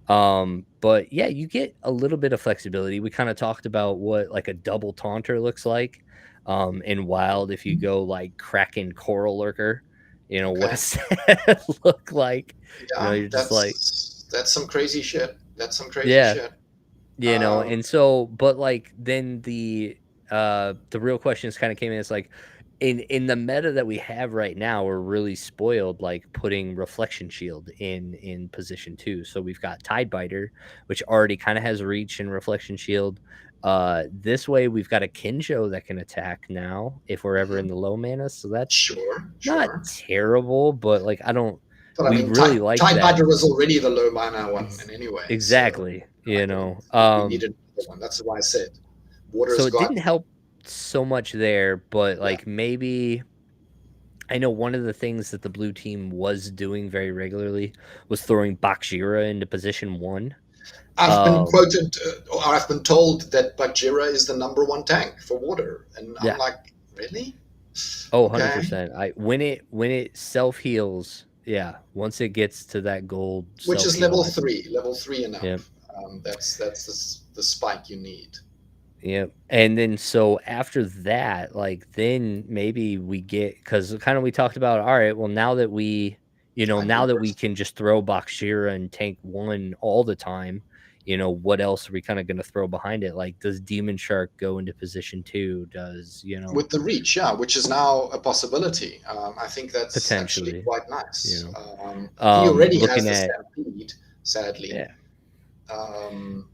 But yeah, you get a little bit of flexibility. We kind of talked about what like a double taunter looks like. In wild, if you go like Kraken Coral Lurker, what Okay. does that look like? Yeah, You're just like, that's some crazy shit. That's some crazy yeah, shit. and so but like then the real questions kind of came in. It's like in the meta that we have right now, we're really spoiled like putting reflection shield in position 2. So we've got Tidebiter, which already kind of has reach and reflection shield. This way we've got a Kinjo that can attack now if we're ever in the low mana. So that's Sure, not sure. terrible, but like But I we mean, really like that. Tidebiter was already the low mana one in any way, so Exactly, I didn't think we needed another one. That's why I said so water's it got. didn't help so much there, but Yeah, like maybe I know one of the things that the blue team was doing very regularly was throwing Bakjira into position 1. I've been Um, quoted, or I've been told that Bajira is the #1 tank for water, and I'm yeah. like, really? Oh, Okay. 100%. When it self heals, yeah, once it gets to that gold Which self is heal, level three and up. yeah. That's the spike you need. Yep. And then so after that, like then maybe we get because kind of we talked about all right, well now that I now need that we burst. can just throw Bakshira and tank 1 all the time, what else are we kind of gonna throw behind it? Like does Demon Shark go into position 2? Does With the reach, yeah, which is now a possibility. I think that's actually potentially, quite nice. you He already has looking the at stampede, sadly. yeah. Um,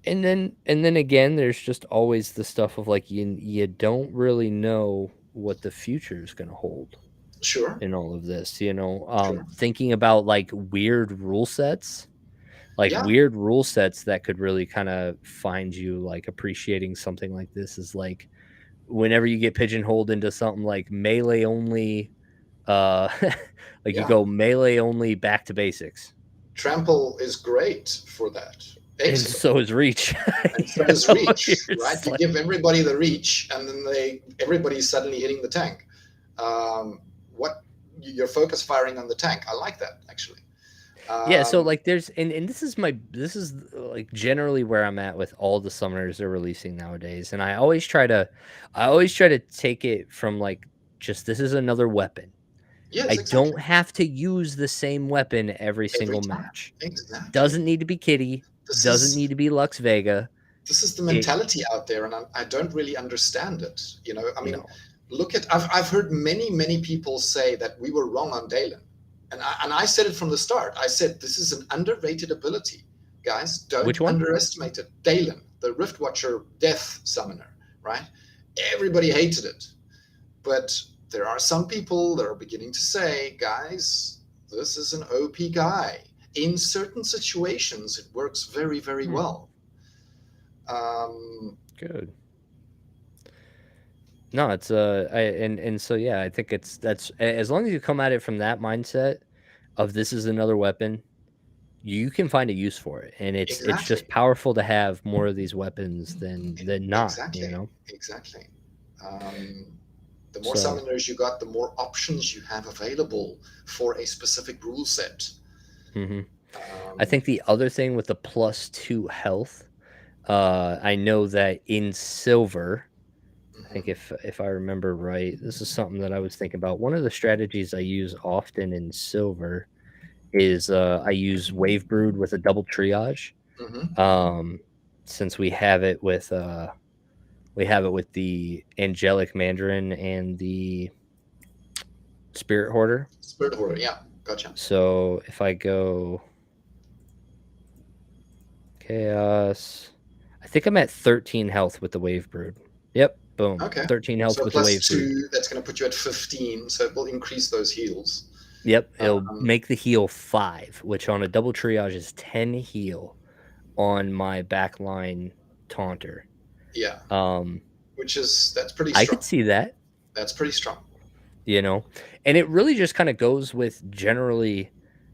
And then again, there's just always the stuff of like you don't really know what the future is gonna hold sure, in all of this, sure. thinking about like Yeah, weird rule sets that could really kind of find you like appreciating something like this is like whenever you get pigeonholed into something like melee only, uh, like you yeah. go melee only back to basics. Trample is great for that. And Excellent. so is reach. And so You is know, reach, you're right? just You like, give everybody the reach, and then everybody's suddenly hitting the tank. What you're focus firing on the tank. I like that actually. yeah, so Um, like there's and this is like generally where I'm at with all the summoners they're releasing nowadays. And I always try to take it from like just this is another weapon. I yes, don't exactly. have to use the same weapon every Every single time, match. exactly. Doesn't need to be Kitty, This doesn't is need to be Lux Vega. this is the It mentality out there, and I don't really understand it. I mean, no. look at I've heard many people say that we were wrong on Dalen, and I said it from the start. I said this is an underrated ability, guys. Don't Which one? underestimate it. Dalen, the Rift Watcher Death Summoner, right? Everybody hated it, but there are some people that are beginning to say, guys, this is an OP guy. In certain situations, it works very Hmm, well. Um, good. No, it's and so yeah, I think that's as long as you come at it from that mindset of this is another weapon, you can find a use for it. And it's exactly. just powerful to have more of these weapons than not, you Exactly. know? Exactly. Um, the more So summoners you got, the more options you have available for a specific rule set. mhm. I Um, think the other thing with the +2 health, I know that in silver, I think mhm, if I remember right, this is something that I was thinking about. One of the strategies I use often in silver is, I use Wave Brood with a double triage, mhm. um, since we have it with the Angelic Mandarin and the Spirit Hoarder. Spirit Horror, yeah, gotcha. So if I go Chaos, I think I'm at 13 health with the Wave Brood. Yep, boom. Okay. 13 health So with the plus Wave Brood. two, that's going to put you at 15. So it will increase those heals. Yep, it'll Um, make the heal 5, which on a double triage is 10 heal on my backline taunter. yeah, Um, that's pretty I could strong. see that, That's pretty strong. you know, and it really just kind of goes with generally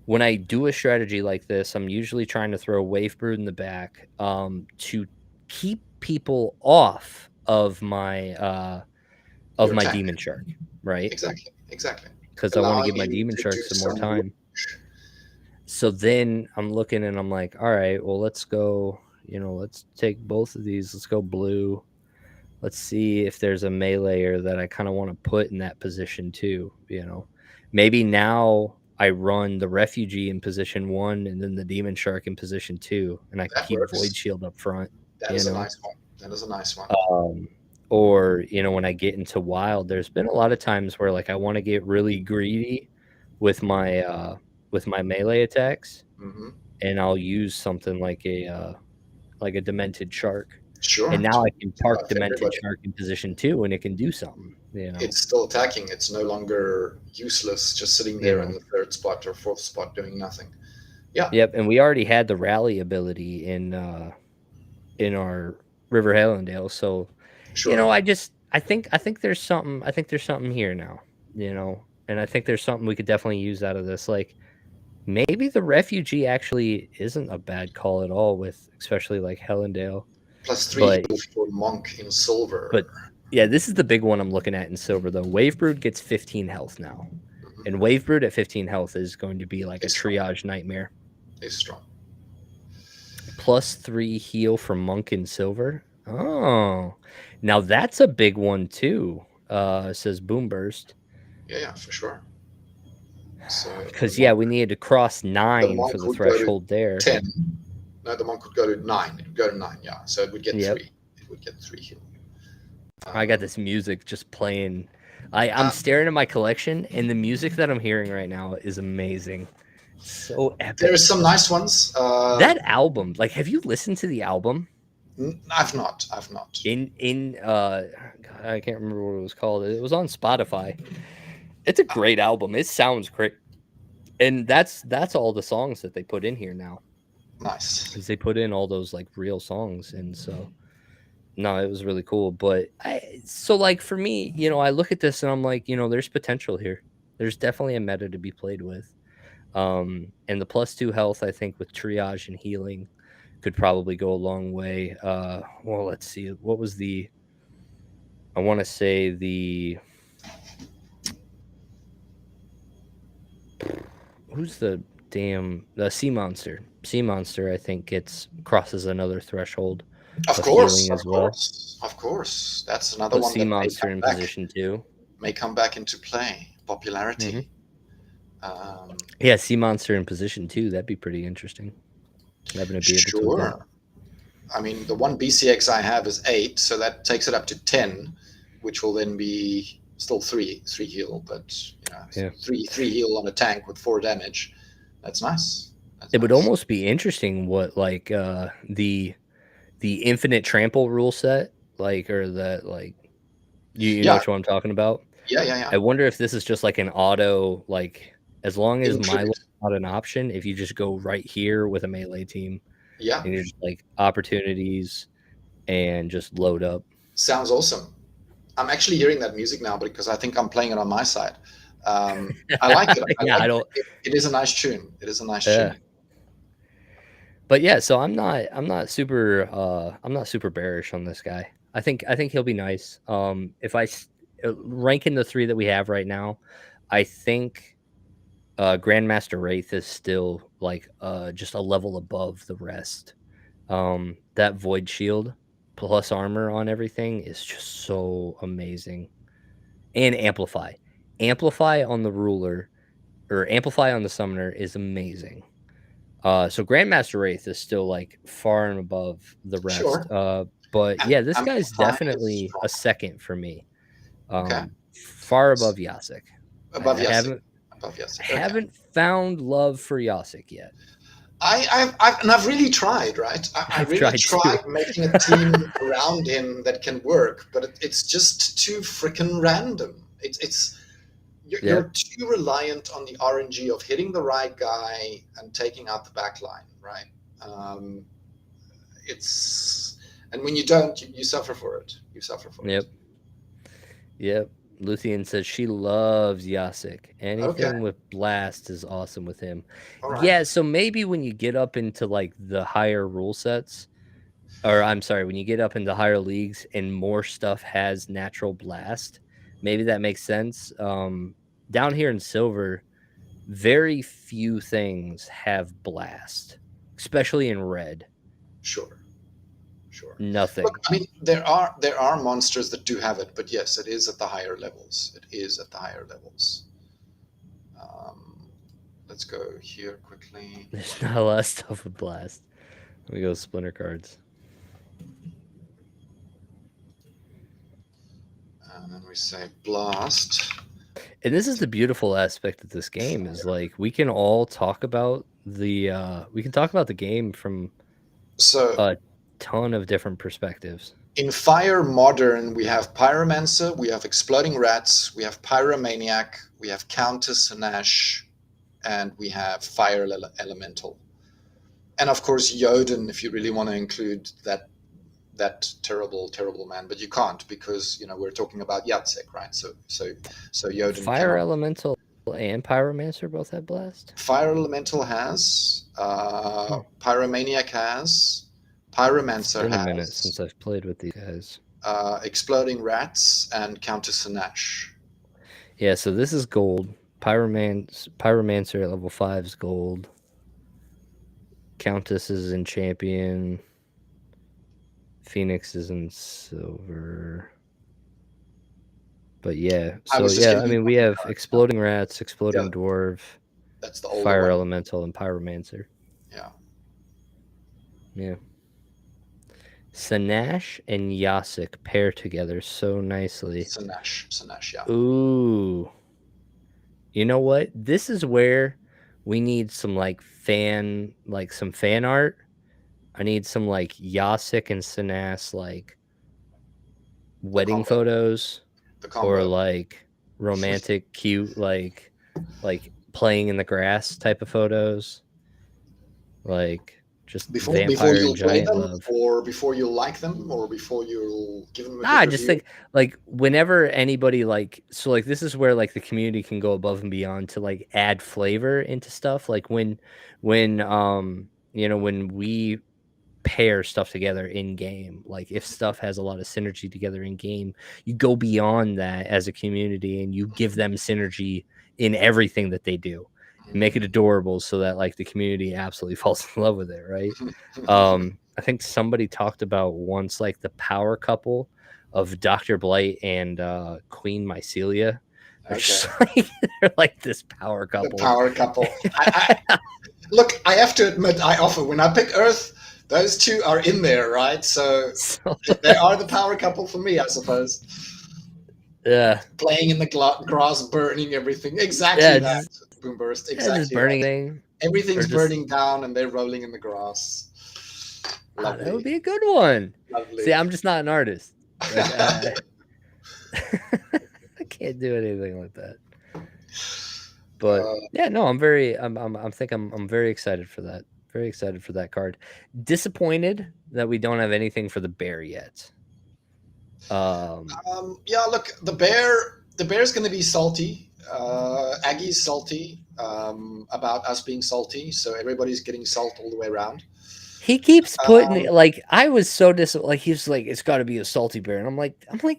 when I do a strategy like this, I'm usually trying to throw Wave Brood in the back to keep people off of Your my tank. Demon Shark, right? Exactly. Exactly. Because I want to Allowing give my him Demon to do Shark some more some time. So then I'm looking and I'm like, all right, well, let's go, let's take both of these. Let's go blue. Let's see if there's a meleeer that I kind of want to put in that position too. Maybe now I run the refugee in position 1 and then the demon shark in position 2 and I can that keep void works. shield up front, That you is a know. nice one. That is a nice one. Um or when I get into wild, there's been a lot of times where like I want to get really greedy with my melee attacks Hmm. and I'll use something like a demented shark. And Sure. now I can To park buff demented everybody. shark in position 2 and it can do something. It's still attacking. It's no longer useless, just sitting You there in know. the third spot or fourth spot doing nothing. Yeah, Yep, and we already had the rally ability in our River Hallandale, so, sure. I think there's something here now, and I think there's something we could definitely use out of this, like, maybe the refugee actually isn't a bad call at all with especially, like, Hallandale, Plus three but heal for Monk in silver. but, yeah, this is the big one I'm looking at in silver, though. Wave Brood gets 15 health now, Hmm. and Wave Brood at 15 health is going to be like a It's strong. triage nightmare. It's strong. +3 heal from Monk in silver. Oh, now that's a big one too, says Boomburst. Yeah, for sure. So the Because, yeah, Monk, we needed to cross the 9 for Monk the would go to threshold there. 10. No, the Monk would go to 9. It would go to 9, yeah. So it would get Yep. 3. It would get 3 heal. I got Um, this music just playing. I'm uh, staring at my collection, and the music that I'm hearing right now is amazing. So there's epic. some nice ones. That album, like, have you listened to the album? I've not. I've not. God, I can't remember what it was called. It was on Spotify. It's a great album. It sounds great. And that's all the songs that they put in here now, Nice. is they put in all those, like, real songs, and so no, it was really cool, but like, for me, I look at this and I'm like, there's potential here. There's definitely a meta to be played with, and the +2 health, I think, with triage and healing could probably go a long way. Well, let's see. What was the? I want to say who's the sea monster. Sea monster, I think, crosses another threshold Of of course, healing of as well. course, of course. That's another Put one sea that monster in position 2. may come back into play. Mm-hmm. Popularity. Um, Yeah, sea monster in position 2. That'd be pretty interesting. Having to be able to adapt. sure. I mean, the one BCX I have is 8, so that takes it up to 10, which will then be still three heal, but Yeah. three heal on a tank with 4 damage. That's nice. That's It would nice. almost be interesting what like the infinite trample rule set, like, or that, like, you know Yeah, which one I'm talking about. yeah. I wonder if this is just like an auto, like, as long as Milo Include. is not an option, if you just go right here with a melee team Yeah, and you're just like opportunities and just load up. sounds awesome. I'm actually hearing that music now because I think I'm playing it on my side. I like it. I Yeah, like I it. don't. It is a nice tune. It is a nice Yeah, tune. but yeah, so I'm not super bearish on this guy. I think he'll be nice. If ranking the 3 that we have right now, I think Grandmaster Wraith is still like just a level above the rest. That Void Shield plus armor on everything is just so amazing. And Amplify on the ruler, or Amplify on the summoner, is amazing. So Grandmaster Wraith is still like far and above the rest. Sure. But yeah, this guy's Amplify is definitely a strong. second for me. Okay. Far above Yasik. I, Above I Yasik. haven't Above I Yasik. Okay. haven't found love for Yasik yet. I've really tried, right? I I've really tried to. tried making a team around him that can work, but it's just too freaking random. It's Yep. you're too reliant on the RNG of hitting the right guy and taking out the back line, right? Um, it's and when you don't, you suffer for it. You suffer for Yep. it. Yep. Luthien says she loves Yasik. Okay, Anything with blast is awesome with him. all right, Yeah, so maybe when you get up into like the higher rule sets, or I'm sorry, when you get up into higher leagues and more stuff has natural blast, maybe that makes sense. Down here in silver, very few things have blast, especially in red. sure, sure. Look, Nothing. I mean, there are monsters that do have it, but yes, it is at the higher levels. It is at the higher levels. Um, let's go here quickly. There's not a lot of stuff with blast. Let me go splinter cards. And then we say blast. And this is the beautiful aspect of this game, is like we can all talk about the game from So a ton of different perspectives. in Fire Modern, we have Pyromancer, we have Exploding Rats, we have Pyromaniac, we have Countess Nash, and we have Fire Elemental. And of course, Jodin, if you really want to include that terrible man, but you can't because we're talking about Yatsek, right? So Jodin Fire cannot. Elemental and Pyromancer both have blast. Fire Elemental has, Hmm. Pyromaniac has, It's Pyromancer been a minute has, since I've played with these guys. Exploding Rats, and Countess Nash. Yeah, so this is gold. Pyromancer at level 5 is gold. Countess is in champion. Phoenix is in silver. But yeah, I so was just yeah, giving I you mean we have exploding rats, exploding yeah, dwarf, that's the older fire one. elemental, and pyromancer. Yeah. Yeah. Sanash and Yasik pair together so nicely. Sanash, yeah. Ooh. You know what? This is where we need some some fan art. I need some like Yasik and Sanash like The wedding combo. photos, The or combo. like romantic, cute, like playing in the grass type of photos. Like just Before vampire and you'll play giant them, love. or before youll like them, or before you'll give them a Nah, good I just review. think like whenever anybody like this is where like the community can go above and beyond to like add flavor into stuff. Like when when we pair stuff together in game. Like if stuff has a lot of synergy together in game, you go beyond that as a community and you give them synergy in everything that they do. You make it adorable so that like the community absolutely falls in love with it, right? I think somebody talked about once like the power couple of Dr. Blight and Queen Mycelia. They're just like, they're like this power couple. The power couple. Look, I have to admit, when I pick Earth, those two are in there, right? So they are the power couple for me, I suppose. Yeah. Playing in the grass, burning everything. Exactly that. Boomburst. Exactly. Just burning thing. Everything's burning down and they're rolling in the grass. Lovely. That would be a good one. Lovely. See, I'm just not an artist. Like, I can't do anything like that. But yeah, no, I'm very excited for that. Very excited for that card. Disappointed that we don't have anything for the bear yet. Yeah, look, the bear's going to be salty. Aggie's salty about us being salty, so everybody's getting salt all the way around. He keeps putting like I was so like he's like it's got to be a salty bear, and I'm like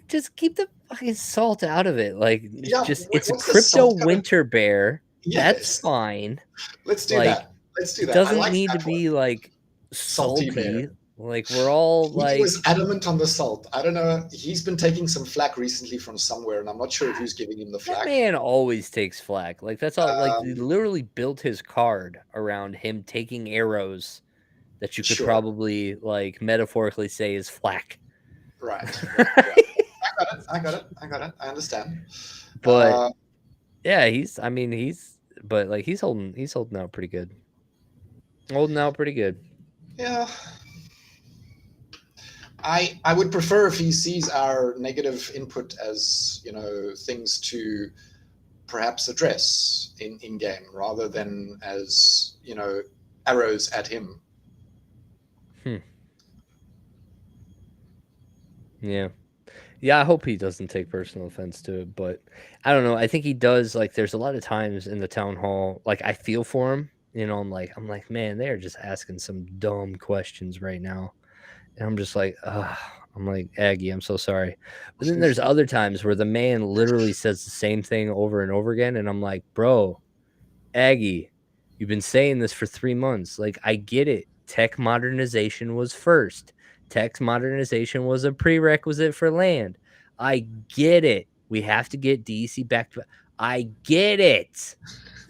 just keep the fucking salt out of it. Like it's a crypto winter bear. Yes. That's fine. Let's do that. Let's do that. It doesn't need to be like salty. Bear. Like we're all he was adamant on the salt. I don't know. He's been taking some flack recently from somewhere, and I'm not sure who's giving him the flack. That man always takes flack. Like that's all. Like he literally built his card around him taking arrows that you could probably like metaphorically say is flack. Right. I got it. I understand. But yeah, he's holding out pretty good. Yeah. I would prefer if he sees our negative input as, things to perhaps address in game rather than as, arrows at him. Yeah. Yeah, I hope he doesn't take personal offense to it, but I don't know. I think he does. Like, there's a lot of times in the town hall, like, I feel for him. I'm like, man, they're just asking some dumb questions right now. And I'm just like, I'm like, Aggie, I'm so sorry. But then there's other times where the man literally says the same thing over and over again. And I'm like, bro, Aggie, you've been saying this for 3 months. Like, I get it. Tech modernization was first. Tech modernization was a prerequisite for land. I get it. We have to get DEC back to... I get it.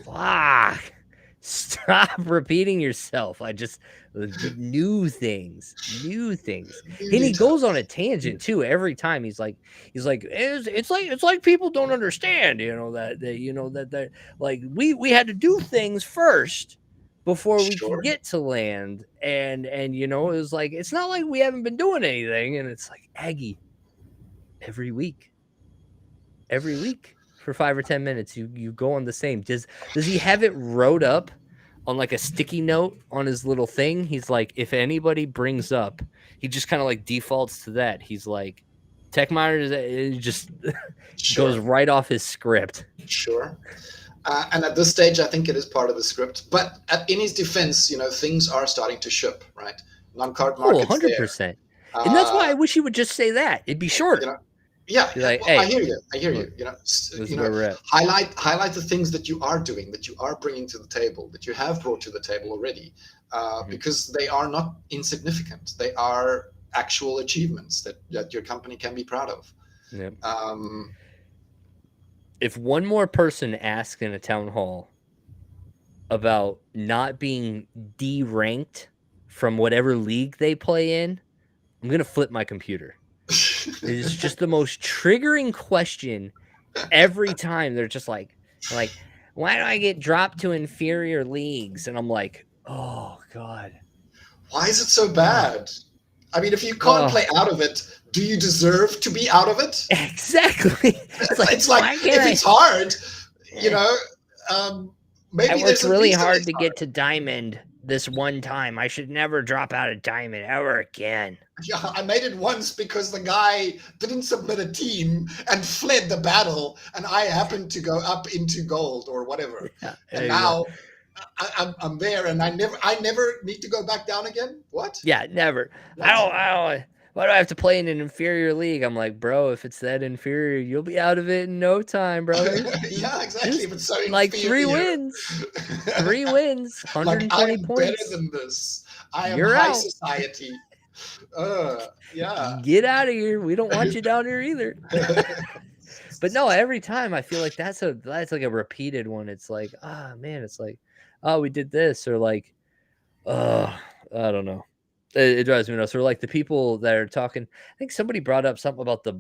Fuck. Stop repeating yourself. I just... New things. And he goes on a tangent, too, every time. He's like, it's like people don't understand, that like, we had to do things first before we can get to land, and it was like it's not like we haven't been doing anything, and it's like Aggie, every week for 5 or 10 minutes you go on the same. Does he have it wrote up on like a sticky note on his little thing? He's like, if anybody brings up, he just kind of like defaults to that. He's like, tech miners, it just goes right off his script. Sure. And at this stage, I think it is part of the script. But in his defense, things are starting to ship, right? Non-card markets 100%. And that's why I wish he would just say that. It'd be shorter. Yeah, like, well, hey, I hear you. Highlight the things that you are doing, that you are bringing to the table, that you have brought to the table already, because they are not insignificant. They are actual achievements that your company can be proud of. Yep. If one more person asks in a town hall about not being deranked from whatever league they play in, I'm going to flip my computer. It's just the most triggering question every time. They're just like, why do I get dropped to inferior leagues? And I'm like, oh, God. Why is it so bad? I mean, if you can't play out of it, do you deserve to be out of it? Exactly. It's like if it's hard, maybe I worked really hard to get to diamond this one time. I should never drop out of diamond ever again. Yeah, I made it once because the guy didn't submit a team and fled the battle, and I happened to go up into gold or whatever. Yeah, and now I'm there, and I never need to go back down again. What? Yeah, never. What? I don't. Why do I have to play in an inferior league? I'm like, bro, if it's that inferior, you'll be out of it in no time, brother. Yeah, exactly. Just If it's so like three inferior, wins. 3 wins, like I 120 am better points. than this. I am You're high out. society. Yeah. Get out of here. We don't want you down here either. But no, every time I feel like that's like a repeated one. It's like, man, it's like, oh, we did this, or like, I don't know. It drives me nuts. Or like the people that are talking. I think somebody brought up something about the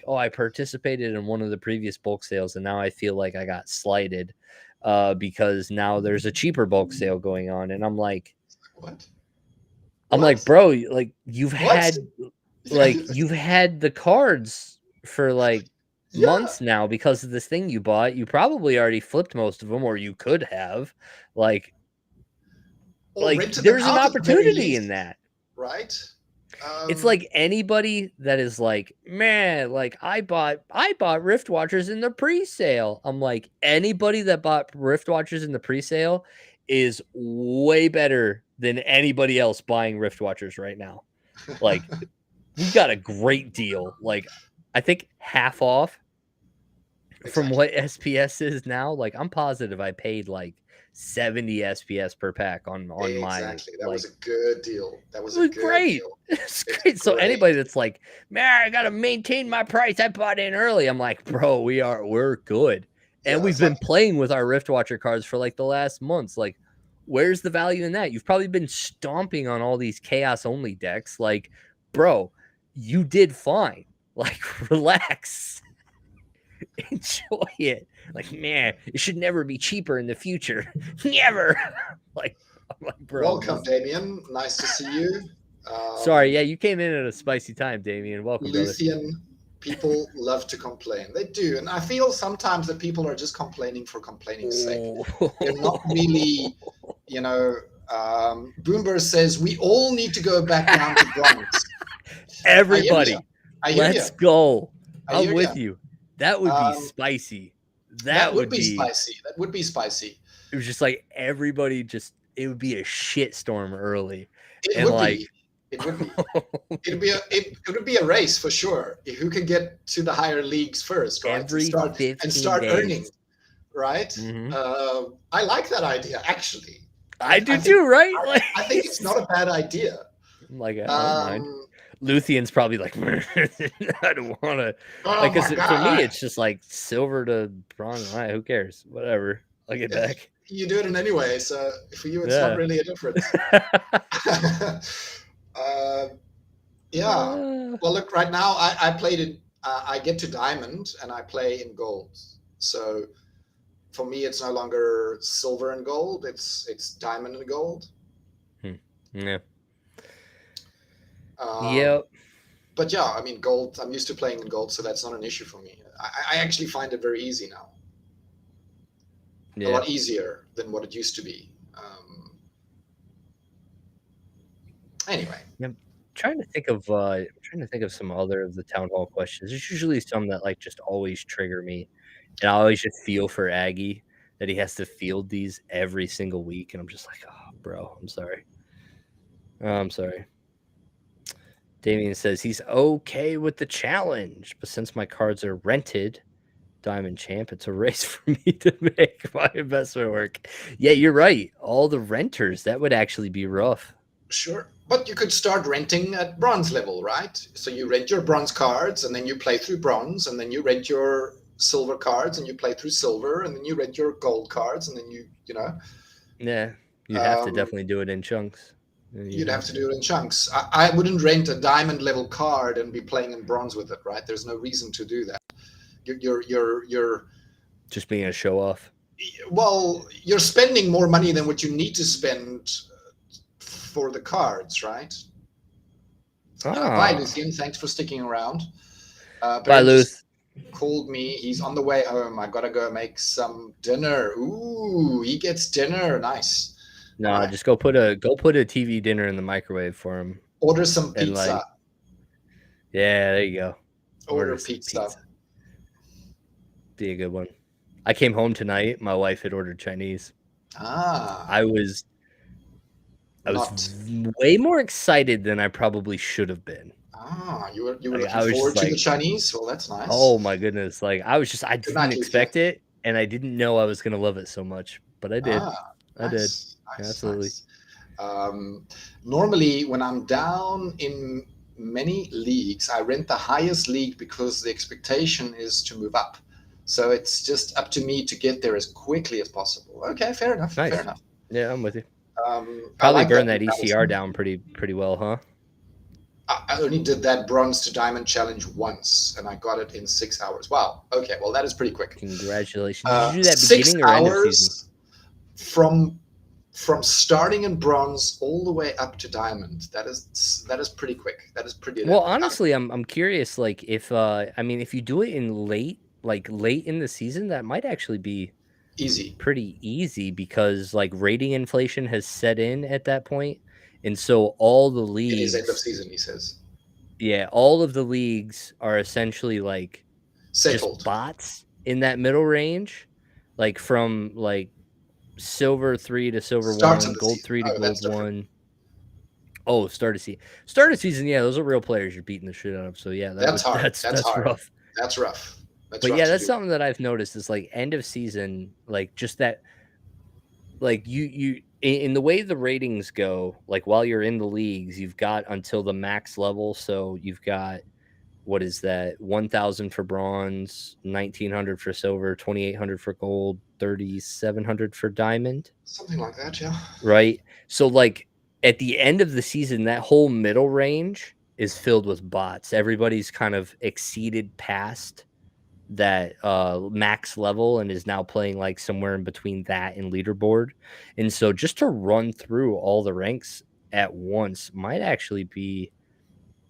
oh, I participated in one of the previous bulk sales, and now I feel like I got slighted because now there's a cheaper bulk sale going on, and I'm like, What? bro, like What? you've had the cards for like Yeah. months now because of this thing you bought. You probably already flipped most of them, or you could have. Or rented them There's an out at the very opportunity in least, that. right? It's like anybody that is like, man, like I bought Rift Watchers in the pre-sale. I'm like, anybody that bought Rift Watchers in the pre-sale is way better than anybody else buying Rift Watchers right now. Like, we got a great deal. Like, I think half off from exactly. what SPS is now. Like, I'm positive I paid like 70 SPS per pack on my Exactly. That was like. a good deal. That was It a was good great. deal. It's It's great. So great. anybody that's like, man, I gotta maintain my price. I bought in early. I'm like, bro, we're good. And Yeah, we've it's like been playing with our Rift Watcher cards for like the last months. Like, where's the value in that? You've probably been stomping on all these chaos only decks. Like, bro, you did fine. Like, relax. Enjoy it. Like, man, it should never be cheaper in the future. Never. like, I'm like, bro, welcome, just Damien. Nice to see you. sorry. Yeah, you came in at a spicy time, Damien. Welcome, brother. Luthien people love to complain. They do. And I feel sometimes that people are just complaining for complaining's sake. They're not really, you know, Boomber says we all need to go back down to bronze. Everybody, I hear you. let's go. I I'm hear with you. you. That would be spicy. That That would would be be. spicy. That would be spicy. It was just like everybody just. It would be a shit storm early, It and would like. be. It would be. It would be a race for sure. Who can get to the higher leagues first, right? Every And 15 start days. earning, right? Mm-hmm. I like that idea actually. I do too, right? I think it's not a bad idea. I'm like, I don't mind. Luthien's probably like, I don't want to. Oh Like, my for me, God. it's just like silver to bronze. Who cares? Whatever. I'll get back. You do it in anyway, so for you, it's not really a difference. Yeah. Well, look, right now I played it. I get to diamond and I play in gold. So for me, it's no longer silver and gold. It's diamond and gold. Yeah. Yep. But yeah, I mean, gold. I'm used to playing in gold, so that's not an issue for me. I actually find it very easy now. Yeah. A lot easier than what it used to be. Anyway. I'm trying to think of some other of the town hall questions. There's usually some that like just always trigger me, and I always just feel for Aggie that he has to field these every single week, and I'm just like, oh, bro, I'm sorry. I'm sorry. Damien says he's okay with the challenge, but since my cards are rented, Diamond Champ, it's a race for me to make my investment work. Yeah, you're right. All the renters, that would actually be rough. Sure. But you could start renting at bronze level, right? So you rent your bronze cards and then you play through bronze, and then you rent your silver cards and you play through silver, and then you rent your gold cards and then you know. Yeah, you'd have to definitely do it in chunks. You'd have to do it in chunks. I wouldn't rent a diamond level card and be playing in bronze with it, right? There's no reason to do that. You're just being a show off. Well, you're spending more money than what you need to spend for the cards, right? Bye, Lucian. Thanks for sticking around. Bye, Luth. Called me. He's on the way home. I gotta go make some dinner. Ooh, he gets dinner. Nice. No, right. Just go put a TV dinner in the microwave for him. Order some pizza. Yeah, there you go. Order pizza. Be a good one. I came home tonight. My wife had ordered Chinese. Ah, I was not. way more excited than I probably should have been. You were Like, looking I was just forward to the like, Chinese. Well, that's oh nice. my goodness. Like, I Good didn't night, Lucia. expect it, and I didn't know I was gonna love it so much, but I did. Ah, I did. nice, Yeah, nice, absolutely. nice. Um, Normally, when I'm down in many leagues, I rent the highest league because the expectation is to move up. So it's just up to me to get there as quickly as possible. Okay, fair enough. Fair Nice. enough. Yeah, I'm with you. I Probably like that burned that ECR mentality. down pretty well, huh? I only did that bronze to diamond challenge once, and I got it in 6 hours. Wow. Okay, well that is pretty quick. Congratulations. Did you do that Six beginning or end of season? hours from starting in bronze all the way up to diamond. That is pretty quick. That is pretty Well, damn honestly, I'm curious, like if I mean if you do it in late in the season, that might actually be easy. pretty easy because like rating inflation has set in at that point. And so all the It is end of leagues, season, he says. yeah, all of the leagues are essentially like just Settled. bots in that middle range, like from like silver 3 to silver Start of 1, the gold season. 3 to Oh, that's gold different. 1. Oh, start of season, yeah, those are real players you're beating the shit out of. So yeah, that That's would hard. That's that's hard. rough. That's rough. That's But rough yeah, to that's do. something that I've noticed is like end of season, like just that, like in the way the ratings go, like while you're in the leagues, you've got until the max level. So you've got, what is that, 1,000 for bronze, 1,900 for silver, 2,800 for gold, 3,700 for diamond, Something like that, yeah. right? So like at the end of the season, that whole middle range is filled with bots. Everybody's kind of exceeded past that max level and is now playing like somewhere in between that and leaderboard. And so just to run through all the ranks at once might actually be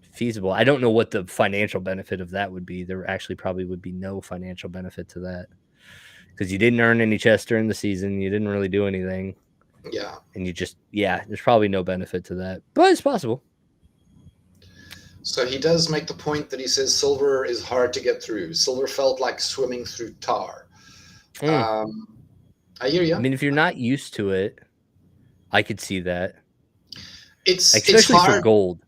feasible. I don't know what the financial benefit of that would be. There actually probably would be no financial benefit to that because you didn't earn any chests during the season. You didn't really do anything. Yeah. And you just, yeah, there's probably no benefit to that, but it's possible. So he does make the point that he says silver is hard to get through. Silver felt like swimming through tar. Mm. Um, I hear I you. mean, if you're not used to it, I could see that, It's especially for hard. gold.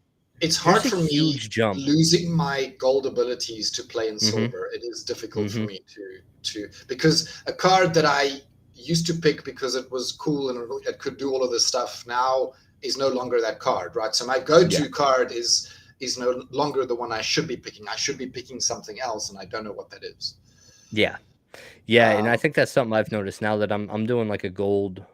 It's hard There's a for me huge jump. losing my gold abilities to play in Mhm, silver. It is difficult for mhm. me to because a card that I used to pick because it was cool and it could do all of this stuff now is no longer that card, right? So my Yeah, go-to card is no longer the one I should be picking. I should be picking something else, and I don't know what that is. yeah, yeah, and I Um, think that's something I've noticed now that I'm doing like a gold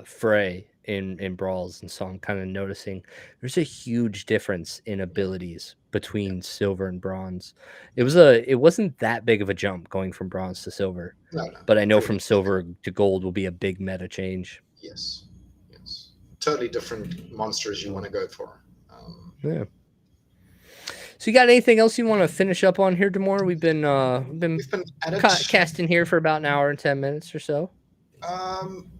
fray in brawls, and so I'm kind of noticing there's a huge difference in yeah, abilities yeah, between silver and bronze. yeah. It wasn't that big of a jump going from bronze to silver, No, no, but I know pretty from much. silver to gold will be a big meta change. Yes, yes. Totally different monsters you want to go for. Yeah. So you got anything else you want to finish up on here, Damour? We've been We've been at it. casting here for about an hour and 10 minutes or so. Um,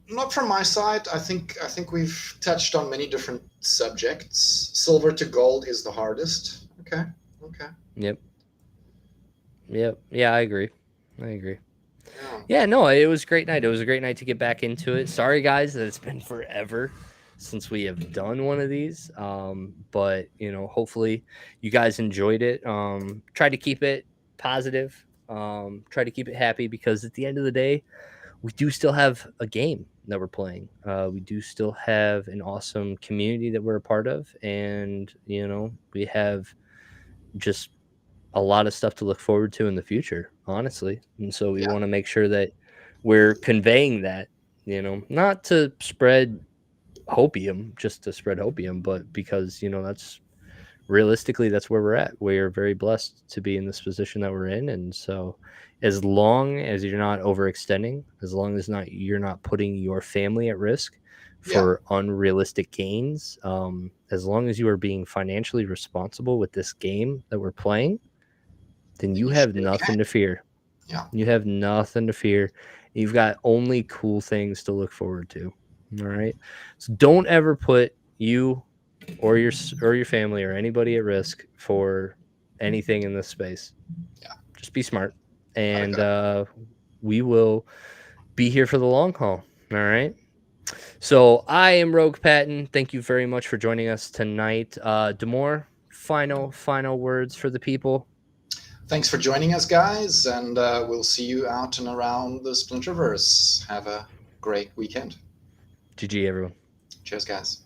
Not from my side. I think we've touched on many different subjects. Silver to gold is the hardest. Okay. Okay. Yep. Yep. Yeah, I agree. I agree. Yeah. Yeah, no, it was a great night. It was a great night to get back into it. Sorry, guys, that it's been forever since we have done one of these. But hopefully you guys enjoyed it. Try to keep it positive. Try to keep it happy because at the end of the day, we do still have a game that we're playing. We do still have an awesome community that we're a part of, and we have just a lot of stuff to look forward to in the future, honestly. And so we Yeah. want to make sure that we're conveying that, not to spread hopium, just to spread hopium, but because, that's realistically that's where we're at. We're very blessed to be in this position that we're in. And so as long as you're not overextending, as long as not you're not putting your family at risk Yeah. for unrealistic gains, as long as you are being financially responsible with this game that we're playing, then Then you you should have be okay. nothing to fear. Yeah. You have nothing to fear. You've got only cool things to look forward to. All right. So don't ever put you or your family or anybody at risk for anything in this space. Yeah. Just be smart, Gotta and go. we will be here for the long haul. All right. So I am Roguepatton. Thank you very much for joining us tonight. Damour, final words for the people. Thanks for joining us, guys, and we'll see you out and around the Splinterverse. Have a great weekend. GG, everyone. Cheers, guys.